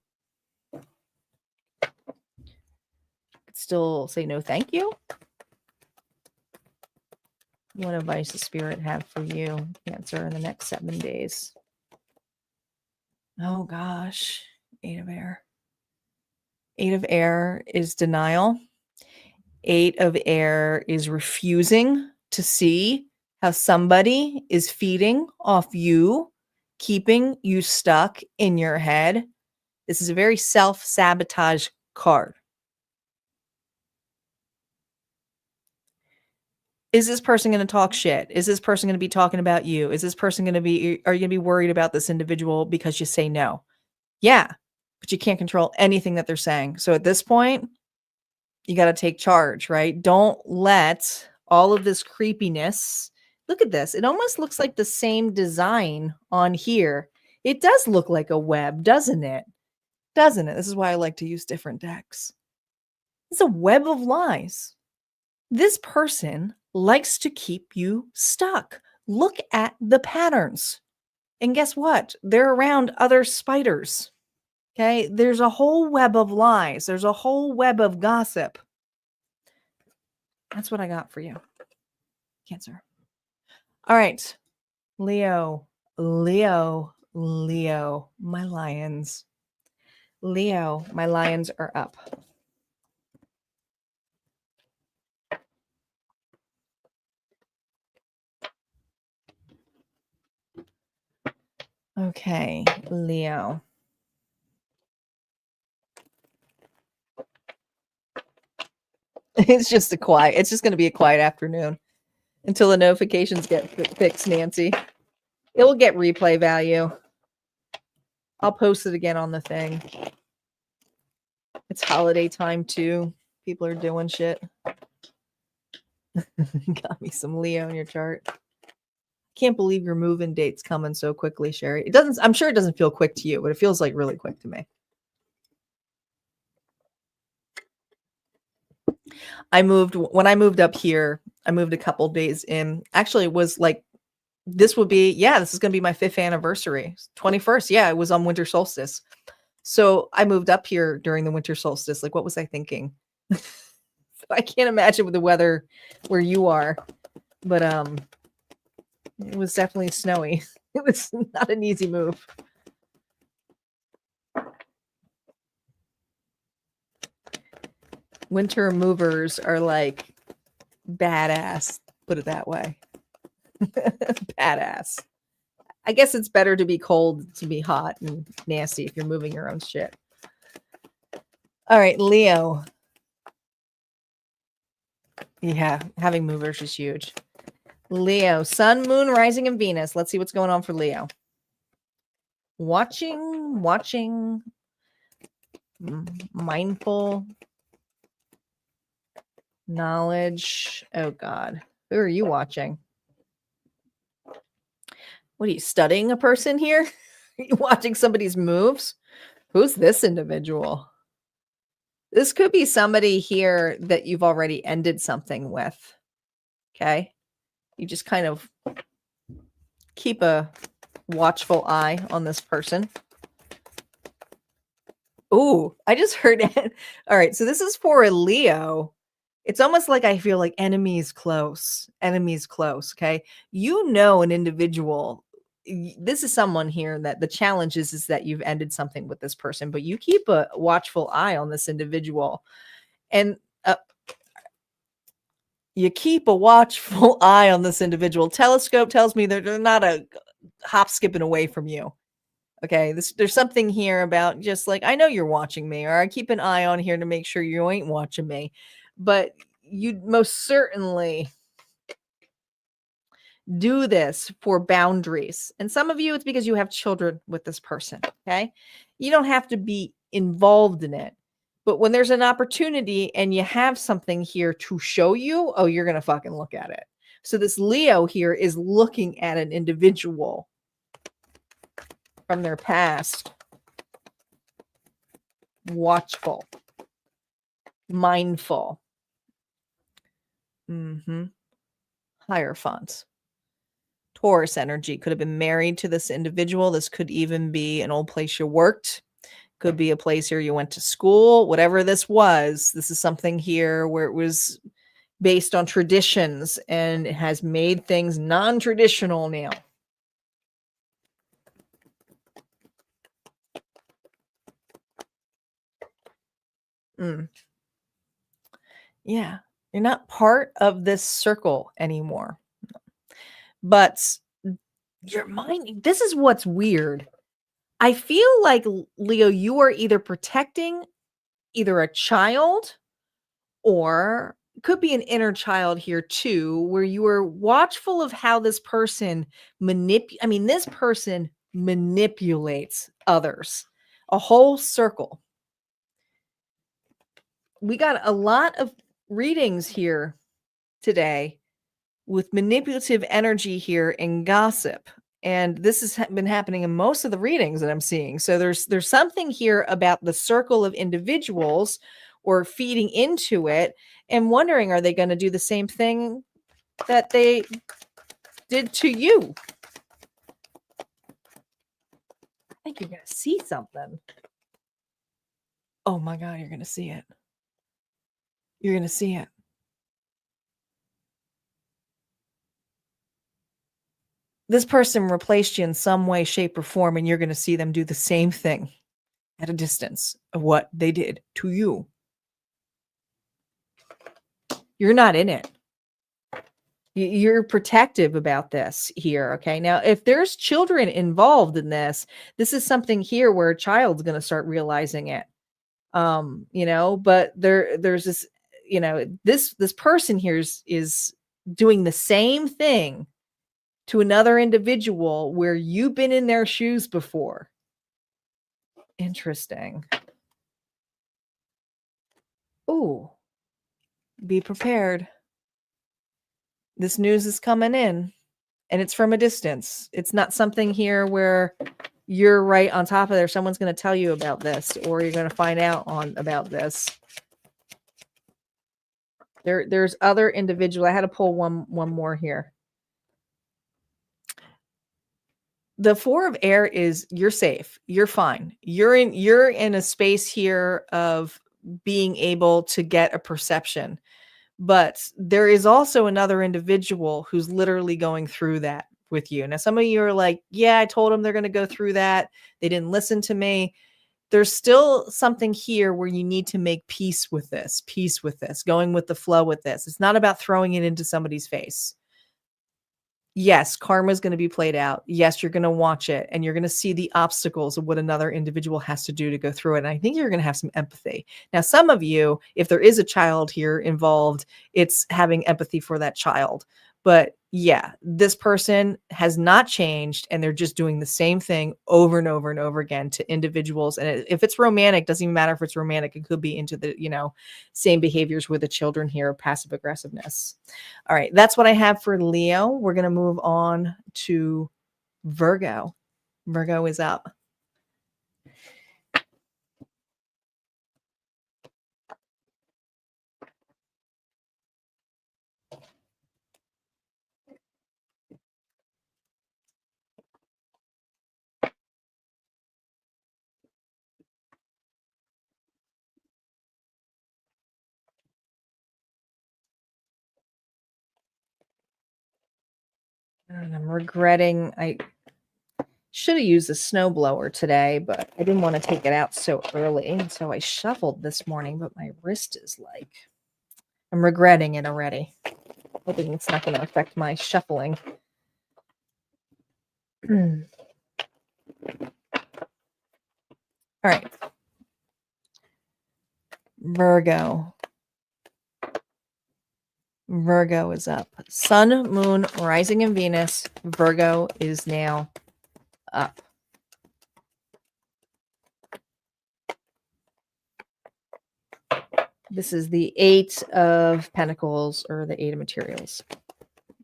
Still say no, thank you. What advice does Spirit have for you, Cancer, in the next 7 days? Oh gosh, 8 of Air. 8 of Air is denial. Eight of Air is refusing to see how somebody is feeding off you, keeping you stuck in your head. This is a very self-sabotage card. Is this person going to talk shit? Is this person going to be talking about you? Is this person going to be, are you going to be worried about this individual because you say no? Yeah, but you can't control anything that they're saying. So at this point, you got to take charge, right? Don't let all of this creepiness. Look at this. It almost looks like the same design on here. It does look like a web, doesn't it? Doesn't it? This is why I like to use different decks. It's a web of lies. This person likes to keep you stuck. Look at the patterns. And guess what? They're around other spiders. Okay? There's a whole web of lies. There's a whole web of gossip. That's what I got for you, Cancer. All right. Leo, my lions. Leo, my lions are up. Okay, Leo. It's just going to be a quiet afternoon until the notifications get fixed, Nancy. It will get replay value. I'll post it again on the thing. It's holiday time too. People are doing shit. Got me some Leo in your chart. Can't believe your move-in date's coming so quickly, Sherry. It doesn't, I'm sure it doesn't feel quick to you, but it feels like really quick to me. When I moved up here, I moved a couple days in. Actually, it was like, this is going to be my 5th anniversary. 21st. Yeah, it was on winter solstice. So I moved up here during the winter solstice. Like, what was I thinking? I can't imagine with the weather where you are, but it was definitely snowy. It was not an easy move. Winter movers are like badass, put it that way. Badass. I guess it's better to be cold to be hot and nasty if you're moving your own shit. All right, Leo. Yeah, having movers is huge. Leo, Sun, Moon, Rising, and Venus. Let's see what's going on for Leo. Watching, mindful, knowledge. Oh, God. Who are you watching? What are you studying a person here? Are you watching somebody's moves? Who's this individual? This could be somebody here that you've already ended something with. Okay. You just kind of keep a watchful eye on this person. Ooh, I just heard it. All right. So this is for a Leo. It's almost like I feel like enemies close. Okay. You know, an individual. This is someone here that the challenge is that you've ended something with this person, but you keep a watchful eye on this individual. And you keep a watchful eye on this individual. Telescope tells me they're not a hop skipping away from you. Okay, there's something here about just like, I know you're watching me, or I keep an eye on here to make sure you ain't watching me. But you most certainly do this for boundaries. And some of you, it's because you have children with this person. Okay, you don't have to be involved in it. But when there's an opportunity and you have something here to show you, oh, you're going to fucking look at it. So this Leo here is looking at an individual from their past. Watchful. Mindful. Hierophant. Taurus energy. Could have been married to this individual. This could even be an old place you worked. Could be a place here you went to school. Whatever this was, this is something here where it was based on traditions and it has made things non-traditional now. Yeah. You're not part of this circle anymore. But your mind, this is what's weird. I feel like, Leo, you are either protecting either a child, or it could be an inner child here too, where you are watchful of how this person this person manipulates others. A whole circle. We got a lot of readings here today with manipulative energy here and gossip. And this has been happening in most of the readings that I'm seeing. So there's something here about the circle of individuals or feeding into it and wondering, are they going to do the same thing that they did to you? I think you're going to see something. Oh my God, you're going to see it. You're going to see it. This person replaced you in some way, shape, or form, and you're going to see them do the same thing at a distance of what they did to you. You're not in it. You're protective about this here. Okay. Now, if there's children involved in this, this is something here where a child's going to start realizing it. But there's this, this person here is doing the same thing to another individual where you've been in their shoes before. Interesting. Ooh, be prepared. This news is coming in, and it's from a distance. It's not something here where you're right on top of there. Someone's going to tell you about this, or you're going to find out about this. There's other individuals. I had to pull one more here. The Four of Air is you're safe. You're fine. You're in a space here of being able to get a perception. But there is also another individual who's literally going through that with you. Now, some of you are like, yeah, I told them they're going to go through that. They didn't listen to me. There's still something here where you need to make peace with this, going with the flow with this. It's not about throwing it into somebody's face. Yes, karma is going to be played out. Yes, you're going to watch it and you're going to see the obstacles of what another individual has to do to go through it. And I think you're going to have some empathy. Now, some of you, if there is a child here involved, it's having empathy for that child. But yeah, this person has not changed and they're just doing the same thing over and over and over again to individuals. And if it's romantic, doesn't even matter if it's romantic. It could be into the, same behaviors with the children here, passive aggressiveness. All right, that's what I have for Leo. We're going to move on to Virgo. Virgo is up. And I'm regretting, I should have used a snowblower today, but I didn't want to take it out so early. And so I shoveled this morning, but my wrist is like, I'm regretting it already. Hoping it's not going to affect my shuffling. All right. Virgo. Virgo is up. Sun, Moon, rising in Venus. Virgo is now up. This is the Eight of Pentacles, or the Eight of Materials,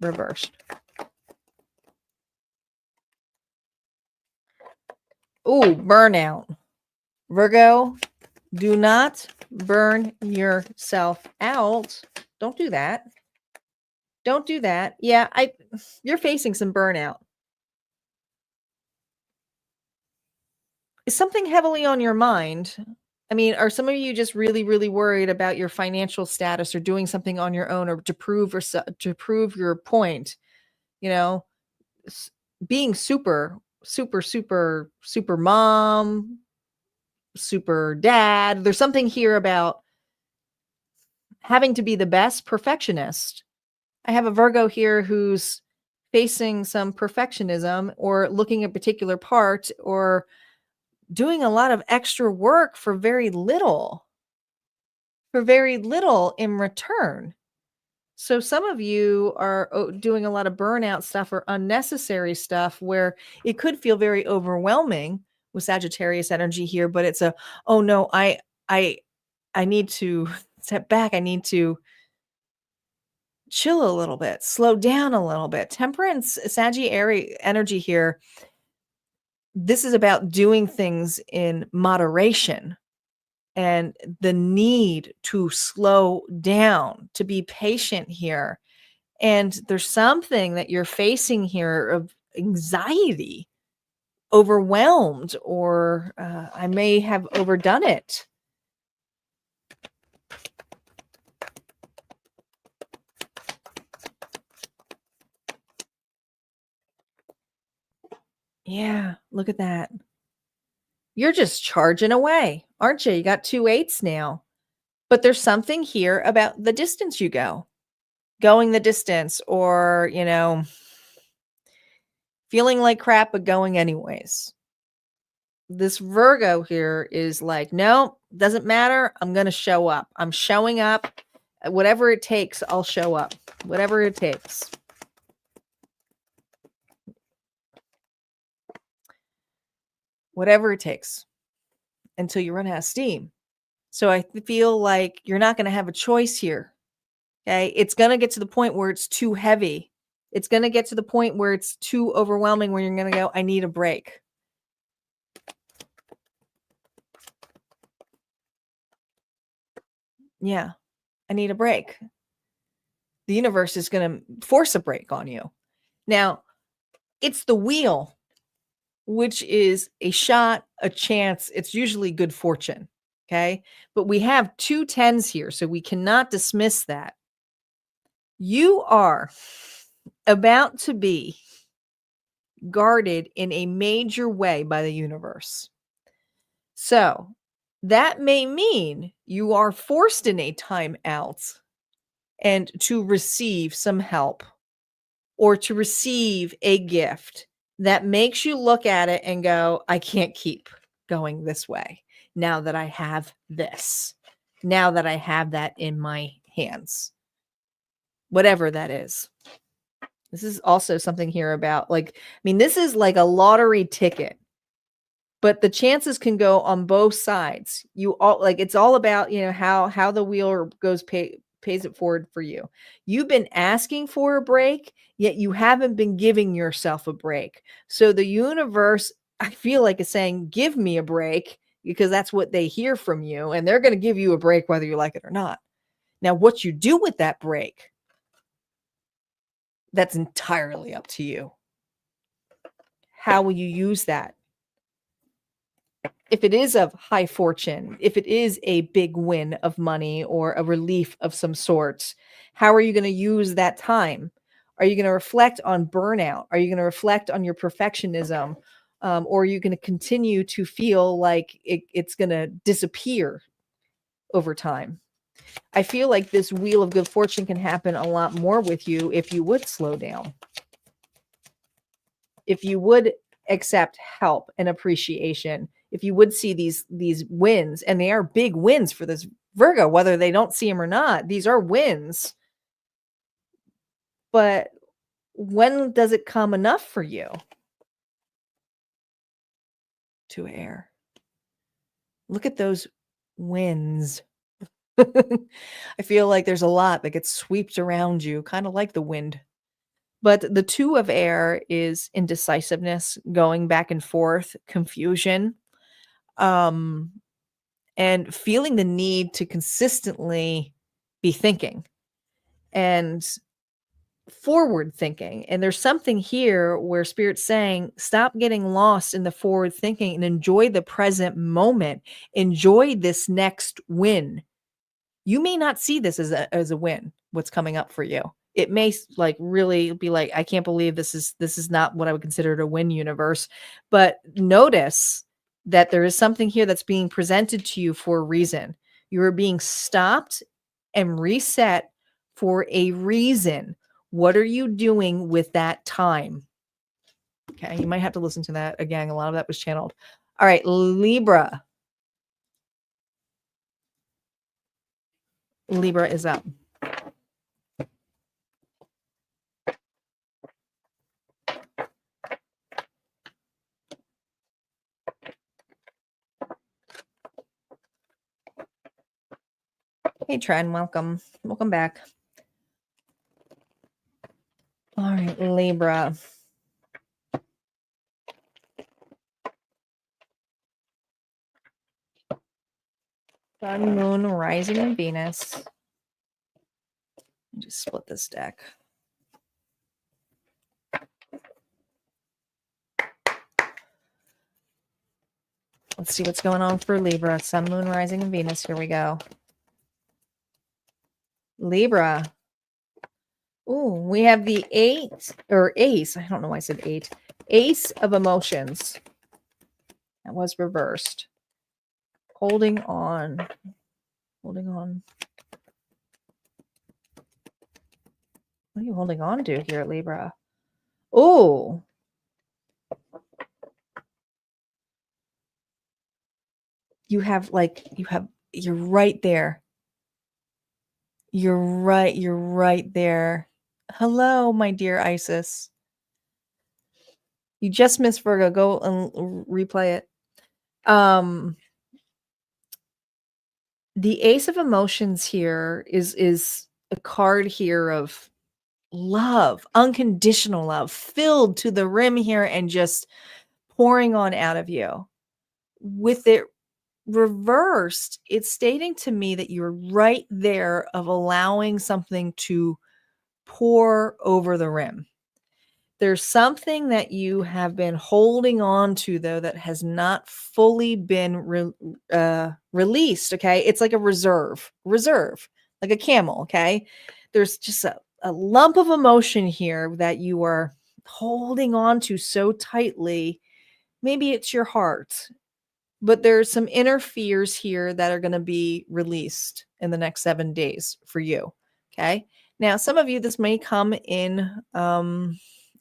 reversed. Ooh, burnout. Virgo, do not burn yourself out. Don't do that. Don't do that. Yeah, you're facing some burnout. Is something heavily on your mind? I mean, are some of you just really, really worried about your financial status or doing something on your own or to prove your point? Being super mom, super dad. There's something here about having to be the best perfectionist. I have a Virgo here who's facing some perfectionism or looking at a particular part or doing a lot of extra work for very little in return. So some of you are doing a lot of burnout stuff or unnecessary stuff where it could feel very overwhelming with Sagittarius energy here, but it's oh no, I need to step back. I need to chill a little bit, slow down a little bit. Temperance, Sagittarius energy here. This is about doing things in moderation and the need to slow down, to be patient here. And there's something that you're facing here of anxiety, overwhelmed, or I may have overdone it. Yeah, look at that. You're just charging away, aren't you? You got 2 8s now. But there's something here about the distance you go, going the distance, or, feeling like crap, but going anyways. This Virgo here is like, no, doesn't matter. I'm going to show up. I'm showing up. Whatever it takes, I'll show up. Whatever it takes. Whatever it takes until you run out of steam. So I feel like you're not going to have a choice here. Okay. It's going to get to the point where it's too heavy. It's going to get to the point where it's too overwhelming, where you're going to go, I need a break. Yeah, I need a break. The universe is going to force a break on you. Now, it's the wheel, which is a shot, a chance. It's usually good fortune. Okay. But we have 2 10s here, so we cannot dismiss that. You are about to be guarded in a major way by the universe. So that may mean you are forced in a time out and to receive some help or to receive a gift that makes you look at it and go, I can't keep going this way now that I have this, now that I have that in my hands, whatever that is. This is also something here about this is like a lottery ticket, but the chances can go on both sides. It's all about, how the wheel goes pays it forward for you. You've been asking for a break, yet you haven't been giving yourself a break. So the universe, I feel like, is saying, give me a break, because that's what they hear from you. And they're going to give you a break whether you like it or not. Now, what you do with that break, that's entirely up to you. How will you use that? If it is of high fortune, if it is a big win of money or a relief of some sort, how are you going to use that time? Are you going to reflect on burnout? Are you going to reflect on your perfectionism? Or are you going to continue to feel like it's going to disappear over time? I feel like this wheel of good fortune can happen a lot more with you if you would slow down. If you would accept help and appreciation, if you would see these wins, and they are big wins for this Virgo, whether they don't see them or not, these are wins. But when does it come enough for you? To air. Look at those wins. I feel like there's a lot that gets swept around you, kind of like the wind. But the 2 of air is indecisiveness, going back and forth, confusion, and feeling the need to consistently be thinking and forward thinking. And there's something here where Spirit's saying, stop getting lost in the forward thinking and enjoy the present moment. Enjoy this next win. You may not see this as a win, what's coming up for you. It may really be like, I can't believe this is not what I would consider a win universe. But notice that there is something here that's being presented to you for a reason. You are being stopped and reset for a reason. What are you doing with that time? Okay, you might have to listen to that again. A lot of that was channeled. All right, Libra. Libra is up. Hey, Tren, welcome. Welcome back. All right, Libra. Sun, Moon, Rising, and Venus. Let me just split this deck. Let's see what's going on for Libra. Sun, Moon, Rising, and Venus. Here we go. Libra. Ooh, we have the ace. I don't know why I said 8. Ace of emotions. That was reversed. Holding on. Holding on. What are you holding on to here, Libra? Oh. You're right there. You're right there. Hello, my dear Isis. You just missed Virgo. Go and replay it. The Ace of Emotions here is a card here of love, unconditional love, filled to the rim here and just pouring on out of you. With it reversed, it's stating to me that you're right there of allowing something to pour over the rim. There's something that you have been holding on to, though, that has not fully been released. Okay. It's like a reserve, like a camel. Okay. There's just a lump of emotion here that you are holding on to so tightly. Maybe it's your heart, but there's some inner fears here that are going to be released in the next 7 days for you. Okay. Now, some of you, this may come in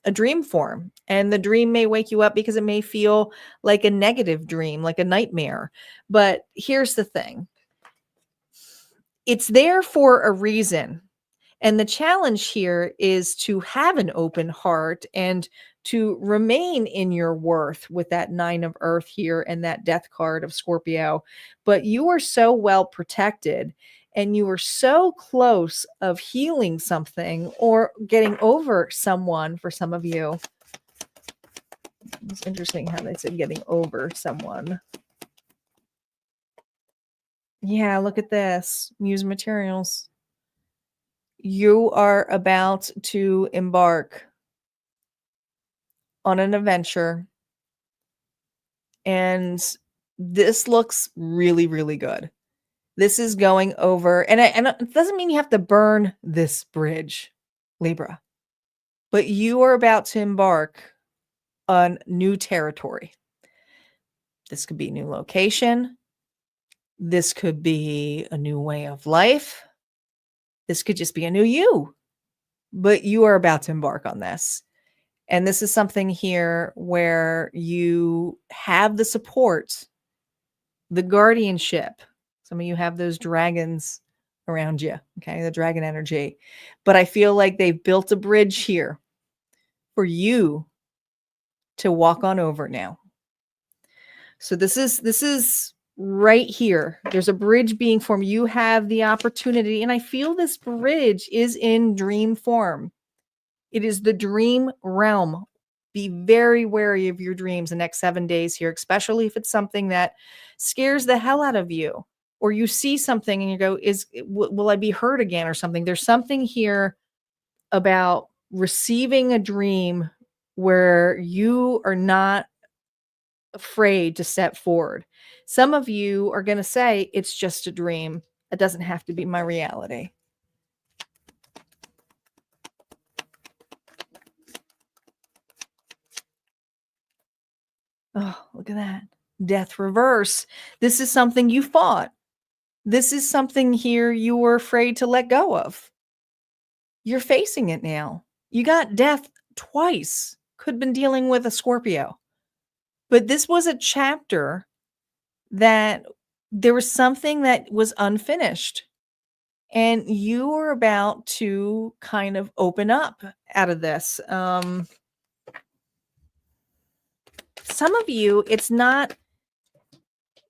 a dream form, and the dream may wake you up because it may feel like a negative dream, like a nightmare. But here's the thing. It's there for a reason. And the challenge here is to have an open heart and to remain in your worth with that 9 of Earth here and that death card of Scorpio. But you are so well protected and you are so close of healing something or getting over someone for some of you. It's interesting how they said getting over someone. Yeah, look at this. Muse materials. You are about to embark on an adventure, and this looks really, really good. This is going over, and it doesn't mean you have to burn this bridge, Libra, but you are about to embark on new territory. This could be a new location. This could be a new way of life. This could just be a new you, but you are about to embark on this. And this is something here where you have the support, the guardianship. Some of you have those dragons around you, okay, the dragon energy. But I feel like they've built a bridge here for you to walk on over now. So this is right here. There's a bridge being formed. You have the opportunity, and I feel this bridge is in dream form. It is the dream realm. Be very wary of your dreams the next 7 days here, especially if it's something that scares the hell out of you, or you see something and you go, will I be hurt again or something? There's something here about receiving a dream where you are not afraid to step forward. Some of you are going to say, it's just a dream. It doesn't have to be my reality. Oh, look at that. Death reverse. This is something you fought. This is something here you were afraid to let go of. You're facing it now. You got death twice. Could have been dealing with a Scorpio. But this was a chapter that there was something that was unfinished. And you were about to kind of open up out of this. Some of you, it's not,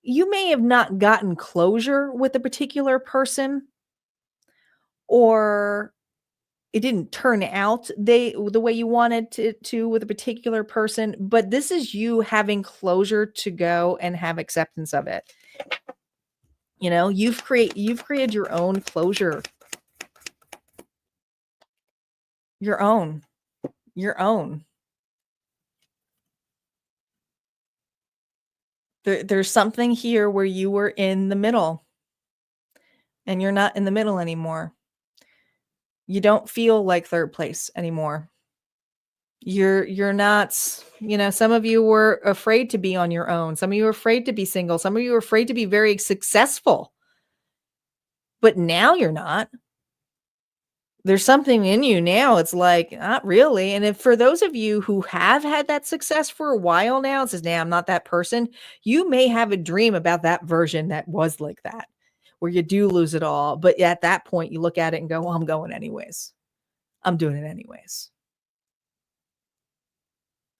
you may have not gotten closure with a particular person, or it didn't turn out the way you wanted to with a particular person, but this is you having closure to go and have acceptance of it. You know, you've created your own closure. Your own. There's something here where you were in the middle and you're not in the middle anymore. You don't feel like third place anymore. You're not, you know, some of you were afraid to be on your own. Some of you were afraid to be single. Some of you were afraid to be very successful. But now you're not. There's something in you now. It's like, not really. And if for those of you who have had that success for a while now, it says, nah, I'm not that person. You may have a dream about that version that was like that, where you do lose it all. But at that point, you look at it and go, well, I'm going anyways. I'm doing it anyways.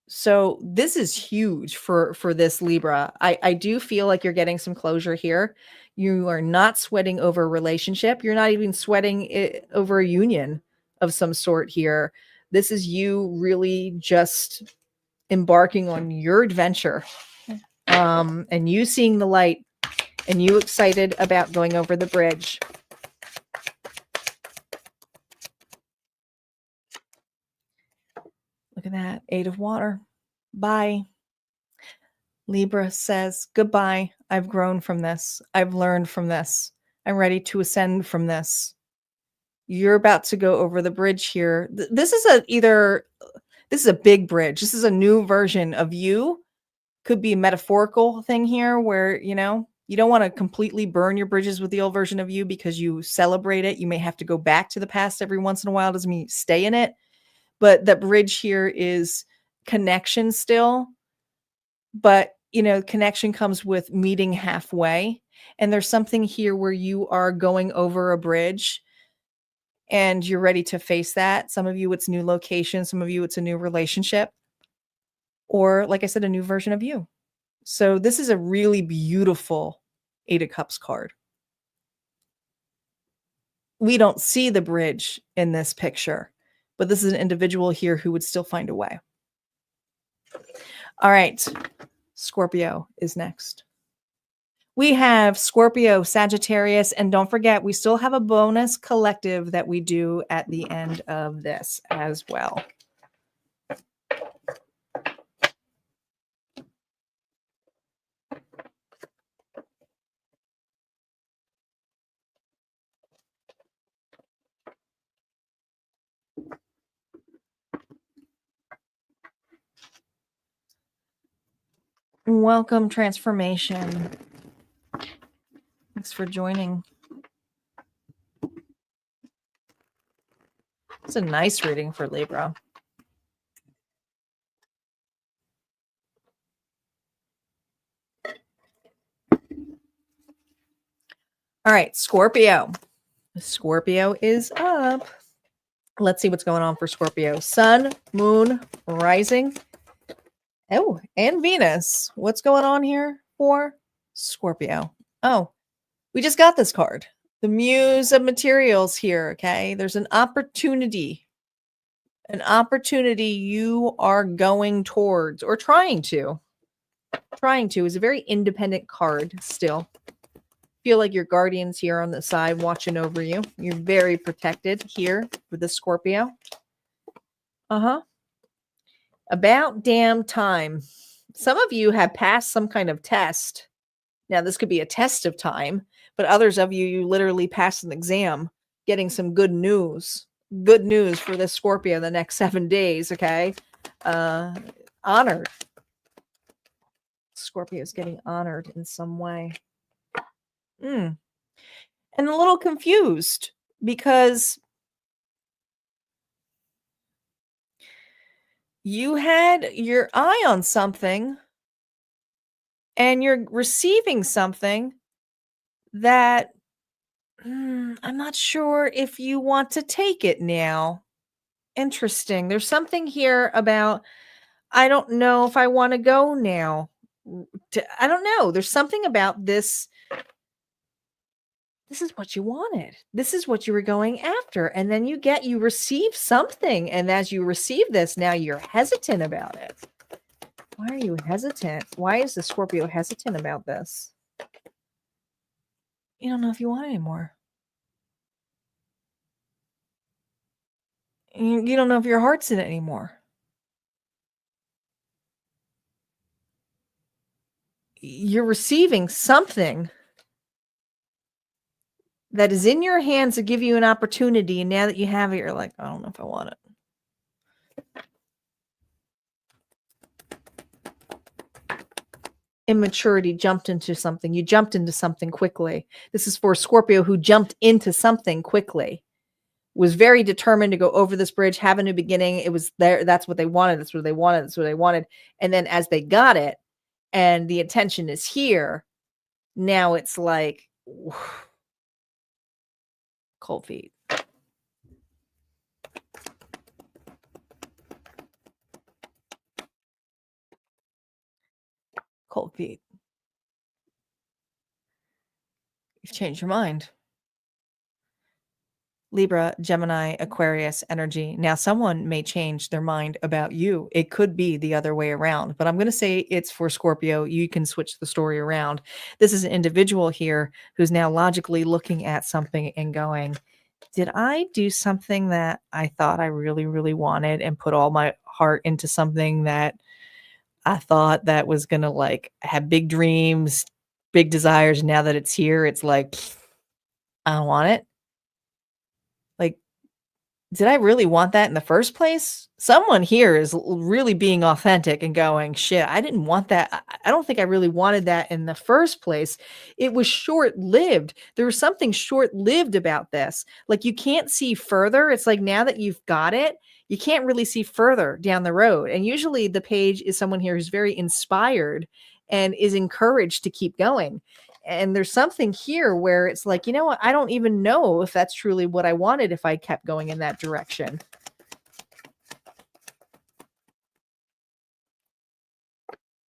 So this is huge for this Libra. I do feel like you're getting some closure here. You are not sweating over a relationship. You're not even sweating it over a union of some sort here. This is you really just embarking on your adventure, and you seeing the light, and you excited about going over the bridge. Look at that, 8 of water. Bye. Libra says, goodbye. I've grown from this. I've learned from this. I'm ready to ascend from this. You're about to go over the bridge here. This is a big bridge. This is a new version of you. Could be a metaphorical thing here where, you know, you don't want to completely burn your bridges with the old version of you because you celebrate it. You may have to go back to the past every once in a while. Doesn't mean you stay in it. But the bridge here is connection still. But, you know, connection comes with meeting halfway. And there's something here where you are going over a bridge and you're ready to face that. Some of you, it's new location. Some of you, it's a new relationship. Or, like I said, a new version of you. So this is a really beautiful 8 of Cups card. We don't see the bridge in this picture, but this is an individual here who would still find a way. All right. Scorpio is next. We have Scorpio, Sagittarius, and don't forget, we still have a bonus collective that we do at the end of this as well. Welcome, Transformation. Thanks for joining. It's a nice reading for Libra. All right, Scorpio. Scorpio is up. Let's see what's going on for Scorpio. Sun, moon, rising. Oh, and Venus. What's going on here for Scorpio? Oh, we just got this card. The Muse of Materials here, okay? There's an opportunity. An opportunity you are going towards or trying to. Trying to is a very independent card still. Feel like your guardian's here on the side watching over you. You're very protected here with the Scorpio. About damn time. Some of you have passed some kind of test. Now, this could be a test of time, but others of you, you literally passed an exam, getting some good news. Good news for this Scorpio the next 7 days, okay? Honored. Scorpio is getting honored in some way. and a little confused because you had your eye on something and you're receiving something that I'm not sure if you want to take it now. Interesting. There's something here about I don't know if I want to go now. I don't know. There's something about this. This is what you wanted. This is what you were going after. And then you receive something. And as you receive this, now you're hesitant about it. Why are you hesitant? Why is the Scorpio hesitant about this? You don't know if you want it anymore. You don't know if your heart's in it anymore. You're receiving something that is in your hands to give you an opportunity. And now that you have it, you're like, I don't know if I want it. Immaturity jumped into something. You jumped into something quickly. This is for Scorpio who jumped into something quickly, was very determined to go over this bridge, have a new beginning. It was there. That's what they wanted. That's what they wanted. That's what they wanted. And then as they got it and the attention is here, now it's like cold feet. Cold feet. You've changed your mind. Libra, Gemini, Aquarius energy. Now, someone may change their mind about you. It could be the other way around, but I'm going to say it's for Scorpio. You can switch the story around. This is an individual here who's now logically looking at something and going, did I do something that I thought I really, really wanted and put all my heart into something that I thought that was going to like have big dreams, big desires. Now that it's here, it's like, I don't want it. Like, did I really want that in the first place? Someone here is really being authentic and going, shit, I didn't want that. I don't think I really wanted that in the first place. It was short-lived. There was something short-lived about this. Like you can't see further. It's like now that you've got it, you can't really see further down the road. And usually the page is someone here who's very inspired and is encouraged to keep going. And there's something here where it's like, you know what? I don't even know if that's truly what I wanted if I kept going in that direction.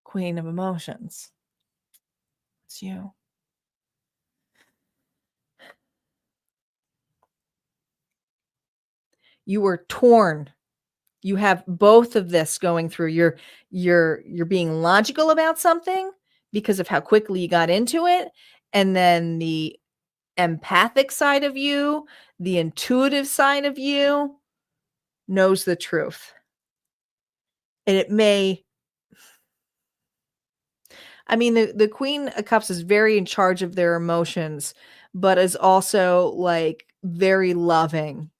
Queen of Emotions. It's you. You were torn. You have both of this going through. You're being logical about something because of how quickly you got into it. And then the empathic side of you, the intuitive side of you knows the truth. And it may, I mean, the Queen of Cups is very in charge of their emotions, but is also like very loving,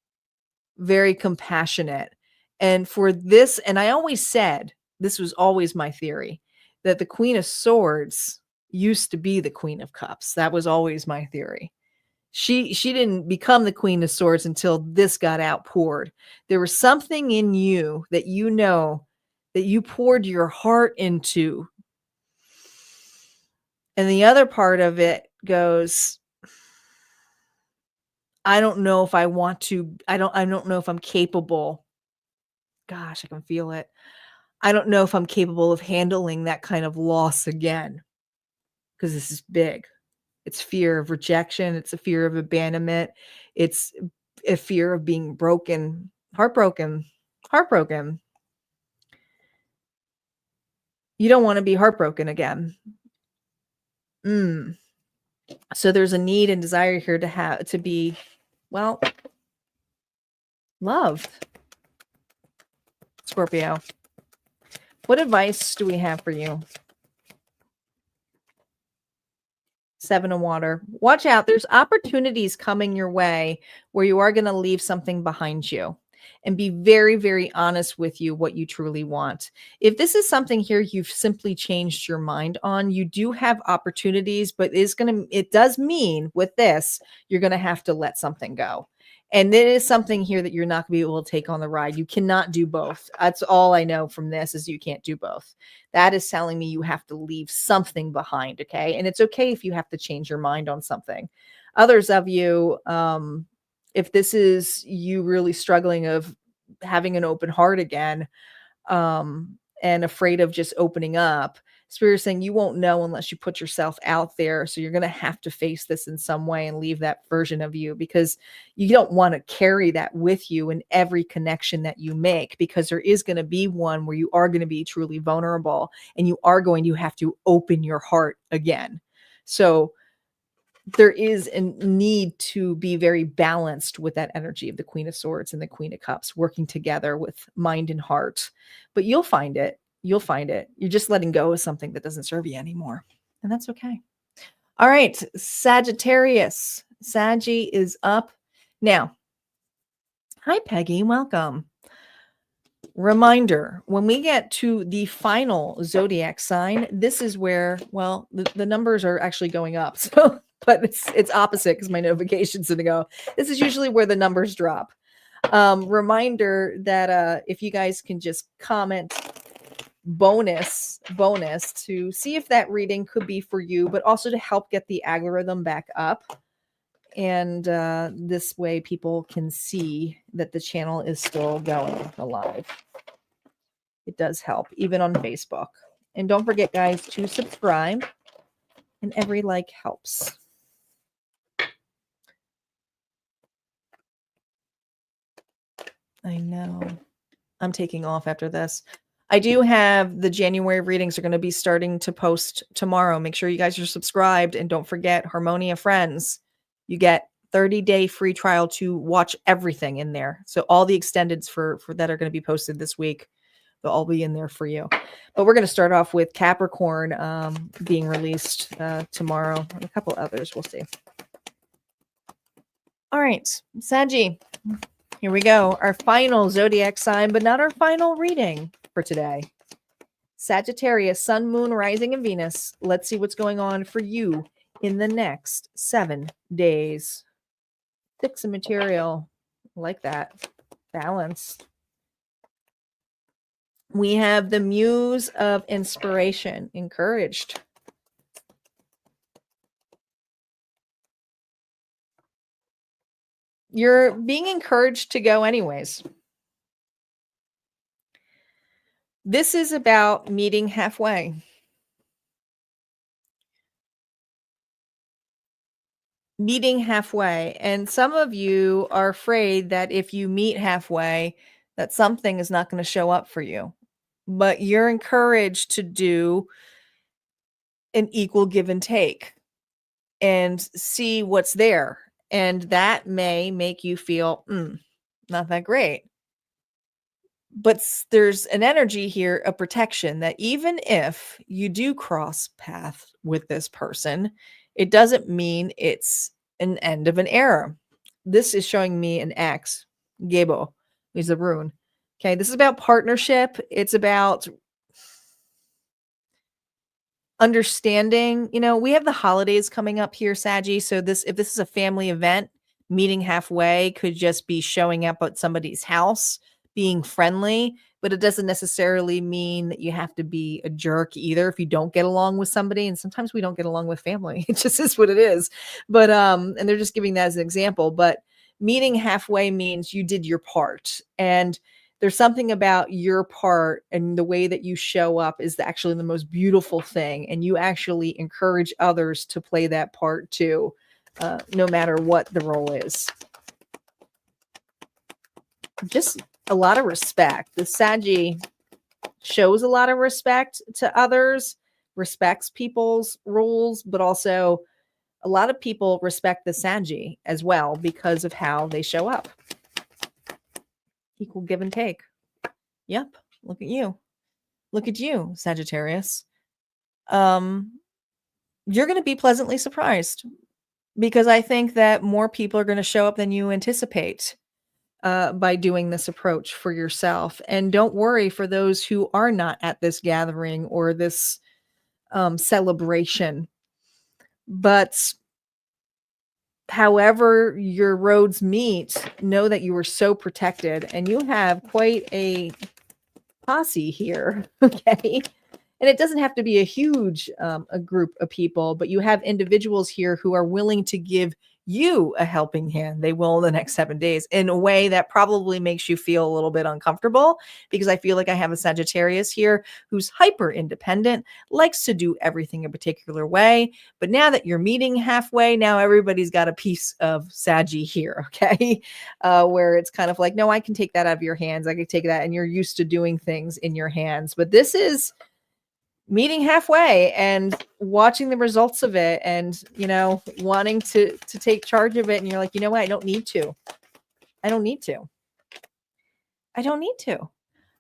very compassionate. And for this, and I always said, this was always my theory, that the Queen of Swords used to be the Queen of Cups. That was always my theory. She didn't become the Queen of Swords until this got outpoured. There was something in you that you know that you poured your heart into. And the other part of it goes, I don't know if I want to, I don't know if I'm capable. Gosh, I can feel it. I don't know if I'm capable of handling that kind of loss again. Because this is big. It's fear of rejection. It's a fear of abandonment. It's a fear of being broken, heartbroken. You don't want to be heartbroken again. So there's a need and desire here to be, well, loved. Scorpio. What advice do we have for you? Seven of Water. Watch out. There's opportunities coming your way where you are going to leave something behind you. and be very, very honest with you what you truly want. If this is something here you've simply changed your mind on, you do have opportunities, but it does mean with this, you're going to have to let something go. And it is something here that you're not going to be able to take on the ride. You cannot do both. That's all I know from this is you can't do both. That is telling me you have to leave something behind. Okay. And it's okay if you have to change your mind on something. Others of you, if this is you really struggling of having an open heart again, and afraid of just opening up, Spirit is saying you won't know unless you put yourself out there. So you're going to have to face this in some way and leave that version of you, because you don't want to carry that with you in every connection that you make, because there is going to be one where you are going to be truly vulnerable and you are going to have to open your heart again. So there is a need to be very balanced with that energy of the Queen of Swords and the Queen of Cups working together with mind and heart. But you'll find it. You'll find it. You're just letting go of something that doesn't serve you anymore. And that's okay. All right. Sagittarius. Saggy is up. Now, hi, Peggy. Welcome. Reminder, when we get to the final zodiac sign, this is where, well, the numbers are actually going up. So, but it's opposite because my notification's going to go. This is usually where the numbers drop. Reminder that if you guys can just comment bonus to see if that reading could be for you, but also to help get the algorithm back up. And this way people can see that the channel is still going alive. It does help, even on Facebook. And don't forget, guys, to subscribe. And every like helps. I know. I'm taking off after this. I do have the January readings are going to be starting to post tomorrow. Make sure you guys are subscribed. And don't forget, Harmonia Friends. You get 30-day free trial to watch everything in there. So all the extendeds for that are going to be posted this week, they'll all be in there for you. But we're going to start off with Capricorn being released tomorrow, and a couple others. We'll see. All right, Saggy. Here we go. Our final zodiac sign, but not our final reading for today. Sagittarius, Sun, Moon, Rising, and Venus. Let's see what's going on for you in the next 7 days. 6 of material. Like that. Balanced. We have the Muse of Inspiration. Encouraged. You're being encouraged to go anyways. This is about meeting halfway. Meeting halfway. And some of you are afraid that if you meet halfway, that something is not going to show up for you. But you're encouraged to do an equal give and take and see what's there. And that may make you feel, not that great. But there's an energy here of protection that even if you do cross path with this person, it doesn't mean it's an end of an era. This is showing me an X, Gebo, is a rune. Okay, this is about partnership. It's about understanding. You know, we have the holidays coming up here, Saggy. So if this is a family event, meeting halfway could just be showing up at somebody's house, being friendly, but it doesn't necessarily mean that you have to be a jerk either if you don't get along with somebody. And sometimes we don't get along with family. It just is what it is. But and they're just giving that as an example. But meeting halfway means you did your part. And there's something about your part and the way that you show up is actually the most beautiful thing. And you actually encourage others to play that part too, no matter what the role is. Just a lot of respect. The Saggy shows a lot of respect to others, respects people's rules, but also a lot of people respect the Saggy as well because of how they show up. Equal give and take. Yep. Look at you. Look at you, Sagittarius. You're going to be pleasantly surprised because I think that more people are going to show up than you anticipate. by doing this approach for yourself. And don't worry for those who are not at this gathering or this celebration. But however your roads meet, know that you are so protected and you have quite a posse here. Okay. And it doesn't have to be a huge a group of people, but you have individuals here who are willing to give you a helping hand. They will in the next 7 days in a way that probably makes you feel a little bit uncomfortable, because I feel like I have a Sagittarius here who's hyper independent, likes to do everything a particular way. But now that you're meeting halfway, now everybody's got a piece of Saggy here. Okay. Where it's kind of like, no, I can take that out of your hands. I can take that. And you're used to doing things in your hands. But this is meeting halfway and watching the results of it, and wanting to take charge of it, and you're like, you know what, I don't need to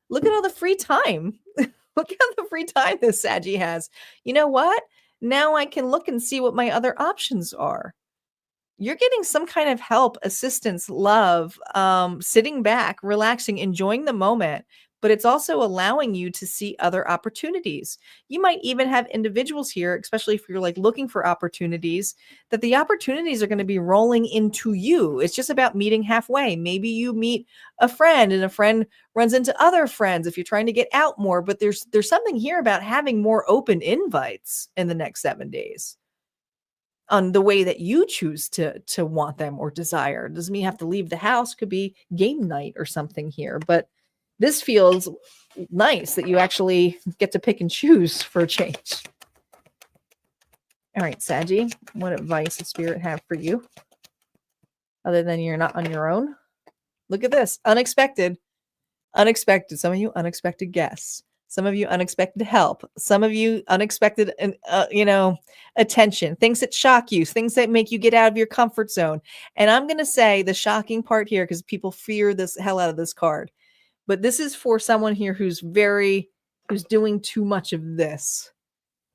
look at all the free time. Look at the free time this Saggy has. You know what, now I can look and see what my other options are. You're getting some kind of help, assistance, love, sitting back, relaxing, enjoying the moment, but it's also allowing you to see other opportunities. You might even have individuals here, especially if you're like looking for opportunities, that the opportunities are going to be rolling into you. It's just about meeting halfway. Maybe you meet a friend and a friend runs into other friends if you're trying to get out more, but there's something here about having more open invites in the next 7 days on the way that you choose to want them or desire. Doesn't mean you have to leave the house. Could be game night or something here, but this feels nice that you actually get to pick and choose for a change. All right, Saggy, what advice does Spirit have for you other than you're not on your own? Look at this. Unexpected. Some of you unexpected guests. Some of you unexpected help. Some of you unexpected, attention. Things that shock you. Things that make you get out of your comfort zone. And I'm going to say the shocking part here, because people fear this hell out of this card. But this is for someone here who's doing too much of this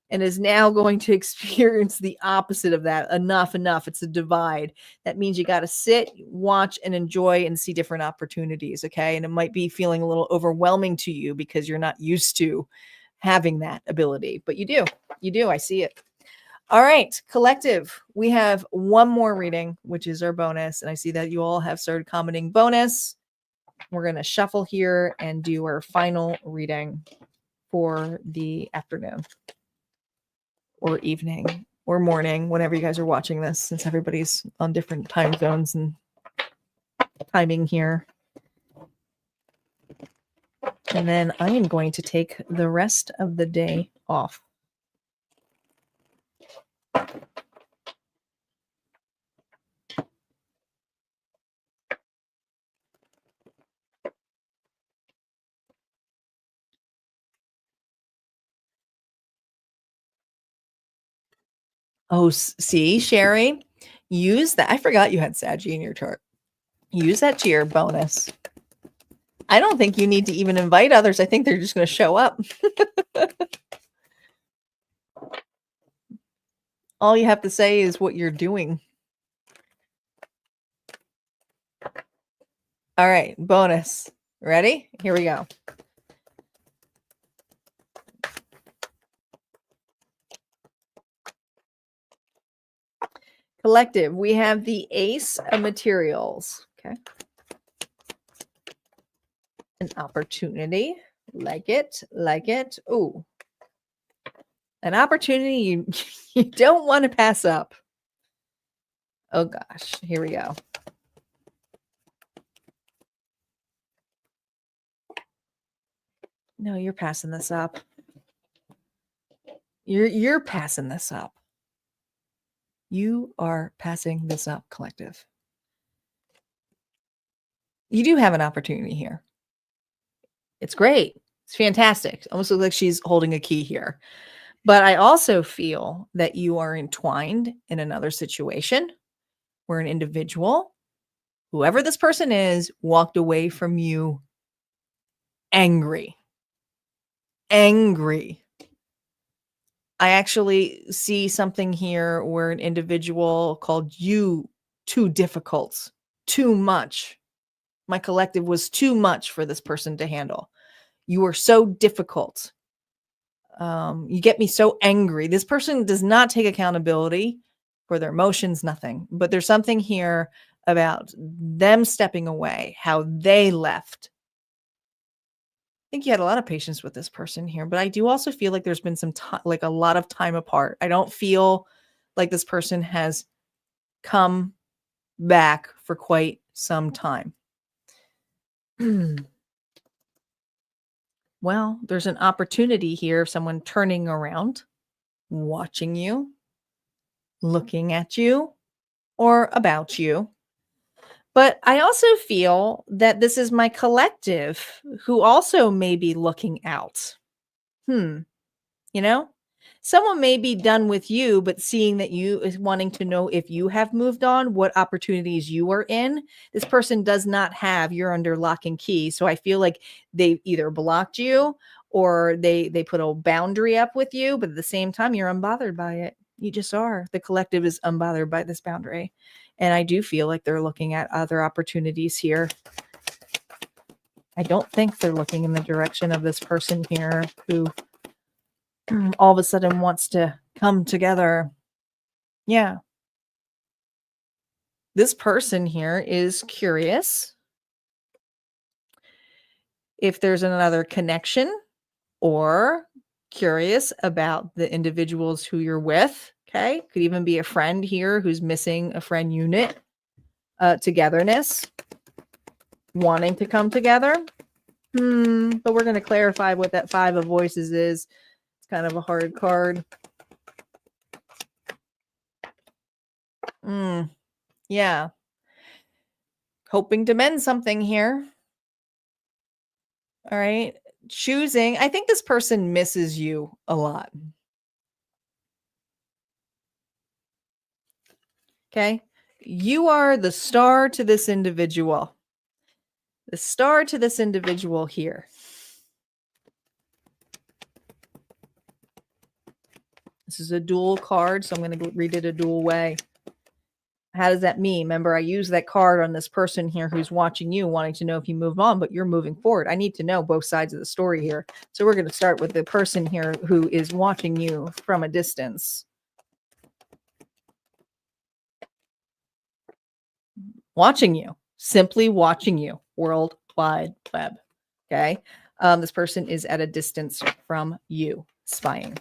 and is now going to experience the opposite of that. Enough. It's a divide. That means you got to sit, watch, and enjoy and see different opportunities. Okay. And it might be feeling a little overwhelming to you because you're not used to having that ability, but you do. I see it. All right, collective. We have one more reading, which is our bonus. And I see that you all have started commenting bonus. We're going to shuffle here and do our final reading for the afternoon or evening or morning, whenever you guys are watching this, since everybody's on different time zones and timing here. And then I am going to take the rest of the day off. Oh, see, Sherry, use that. I forgot you had Saggy in your chart. Use that to your bonus. I don't think you need to even invite others. I think they're just going to show up. All you have to say is what you're doing. All right, bonus. Ready? Here we go. Collective, we have the Ace of Materials. Okay. An opportunity. Like it. Ooh. An opportunity you don't want to pass up. Oh gosh, here we go. No, you're passing this up. You're passing this up. You are passing this up, collective. You do have an opportunity here. It's great. It's fantastic. Almost looks like she's holding a key here. But I also feel that you are entwined in another situation where an individual, whoever this person is, walked away from you angry. I actually see something here where an individual called you too difficult, too much, My collective was too much for this person to handle. You are so difficult. You get me so angry. This person does not take accountability for their emotions, nothing. But there's something here about them stepping away, how they left. I think you had a lot of patience with this person here, but I do also feel like there's been some time, like a lot of time apart. I don't feel like this person has come back for quite some time. Well, there's an opportunity here of someone turning around, watching you, looking at you, or about you. But I also feel that this is my collective who also may be looking out. You know? Someone may be done with you, but seeing that you is wanting to know if you have moved on, what opportunities you are in. This person does not have, you're under lock and key. So I feel like they either blocked you or they put a boundary up with you, but at the same time, you're unbothered by it. You just are. The collective is unbothered by this boundary. And I do feel like they're looking at other opportunities here. I don't think they're looking in the direction of this person here who all of a sudden wants to come together. Yeah. This person here is curious if there's another connection or curious about the individuals who you're with. Okay. Could even be a friend here who's missing a friend unit, togetherness, wanting to come together. But we're going to clarify what that Five of Voices is. It's kind of a hard card. Yeah. Hoping to mend something here. All right. Choosing. I think this person misses you a lot. Okay. You are the star to this individual. The star to this individual here. This is a dual card, so I'm going to read it a dual way. How does that mean? Remember, I use that card on this person here who's watching you, wanting to know if you move on, but you're moving forward. I need to know both sides of the story here. So we're going to start with the person here who is watching you from a distance. Watching you. Simply watching you. World Wide Web. Okay? This person is at a distance from you, spying.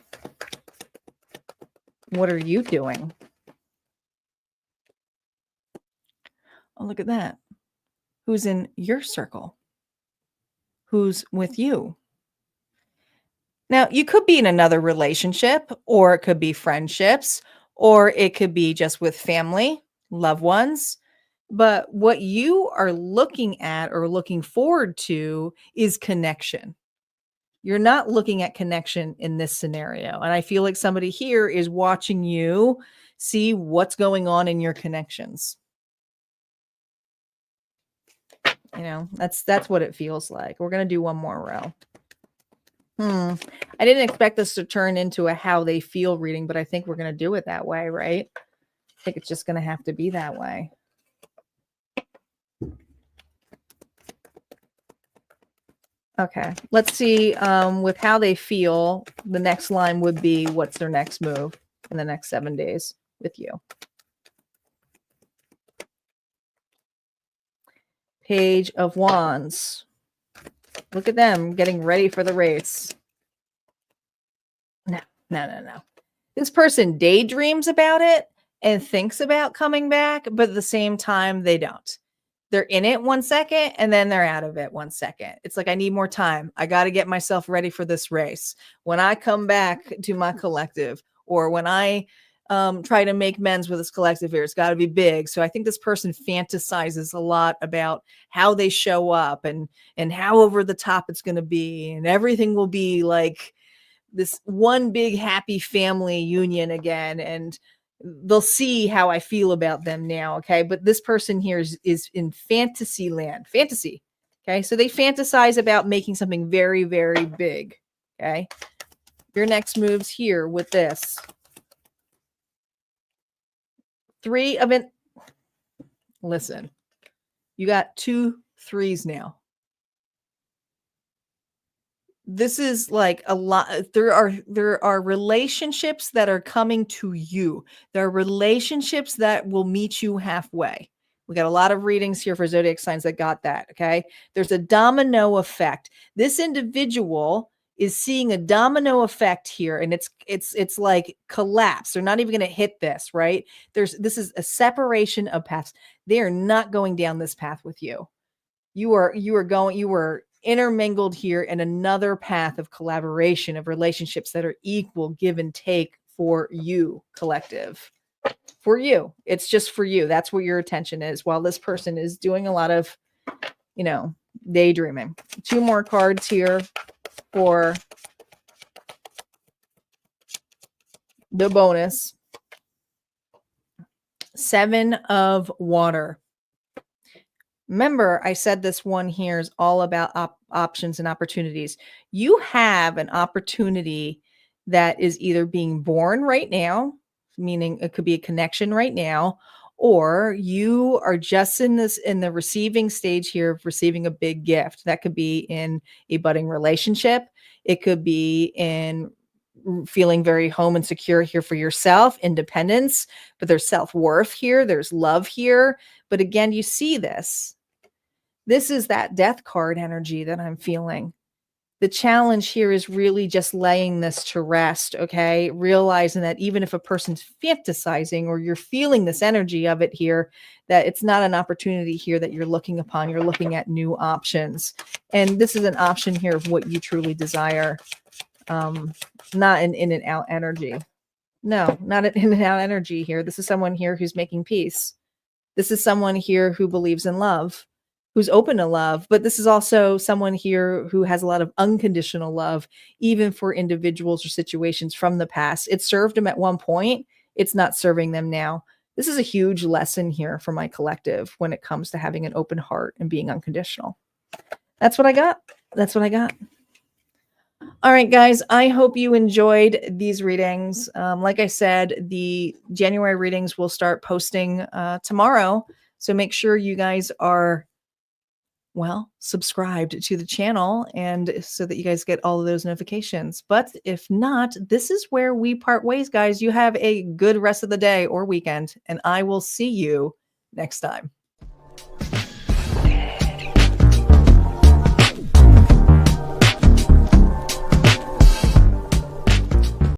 What are you doing? Oh, look at that. Who's in your circle? Who's with you? Now, you could be in another relationship, or it could be friendships, or it could be just with family, loved ones. But what you are looking at or looking forward to is connection. You're not looking at connection in this scenario. And I feel like somebody here is watching you see what's going on in your connections. You know, that's what it feels like. We're going to do one more row. I didn't expect this to turn into a how they feel reading, but I think we're going to do it that way, right? I think it's just going to have to be that way. Okay, let's see with how they feel. The next line would be what's their next move in the next 7 days with you. Page of Wands. Look at them getting ready for the race. No. This person daydreams about it and thinks about coming back, but at the same time, they don't. They're in it 1 second and then they're out of it 1 second. It's like, I need more time. I got to get myself ready for this race. When I come back to my collective, or when I try to make amends with this collective here, it's got to be big. So I think this person fantasizes a lot about how they show up and how over the top it's going to be. And everything will be like this one big happy family union again. And they'll see how I feel about them now. Okay. But this person here is in fantasy land. Fantasy. Okay. So they fantasize about making something very, very big. Okay. Your next move's here with this. Listen, you got 2 threes now. This is like a lot. There are relationships that are coming to you. There are relationships that will meet you halfway. We got a lot of readings here for zodiac signs that got that. Okay. There's a domino effect. This individual is seeing a domino effect here, and it's like collapse. They're not even going to hit this, right? This is a separation of paths. They are not going down this path with you. You were intermingled here in another path of collaboration, of relationships that are equal, give and take for you, collective. For you. It's just for you. That's where your attention is, while this person is doing a lot of, daydreaming. 2 more cards here for the bonus. 7 of water. Remember, I said this one here is all about options and opportunities. You have an opportunity that is either being born right now, meaning it could be a connection right now, or you are just in the receiving stage here of receiving a big gift. That could be in a budding relationship. It could be in feeling very home and secure here for yourself, independence, but there's self-worth here. There's love here. But again, you see this. This is that death card energy that I'm feeling. The challenge here is really just laying this to rest, okay? Realizing that even if a person's fantasizing or you're feeling this energy of it here, that it's not an opportunity here that you're looking upon. You're looking at new options. And this is an option here of what you truly desire, not an in and out energy. No, not an in and out energy here. This is someone here who's making peace. This is someone here who believes in love, who's open to love, but this is also someone here who has a lot of unconditional love, even for individuals or situations from the past. It served them at one point. It's not serving them now. This is a huge lesson here for my collective when it comes to having an open heart and being unconditional. That's what I got. That's what I got. All right, guys, I hope you enjoyed these readings. Like I said, the January readings will start posting tomorrow. So make sure you guys are subscribed to the channel, and so that you guys get all of those notifications. But if not, this is where we part ways, guys. You have a good rest of the day or weekend, and I will see you next time.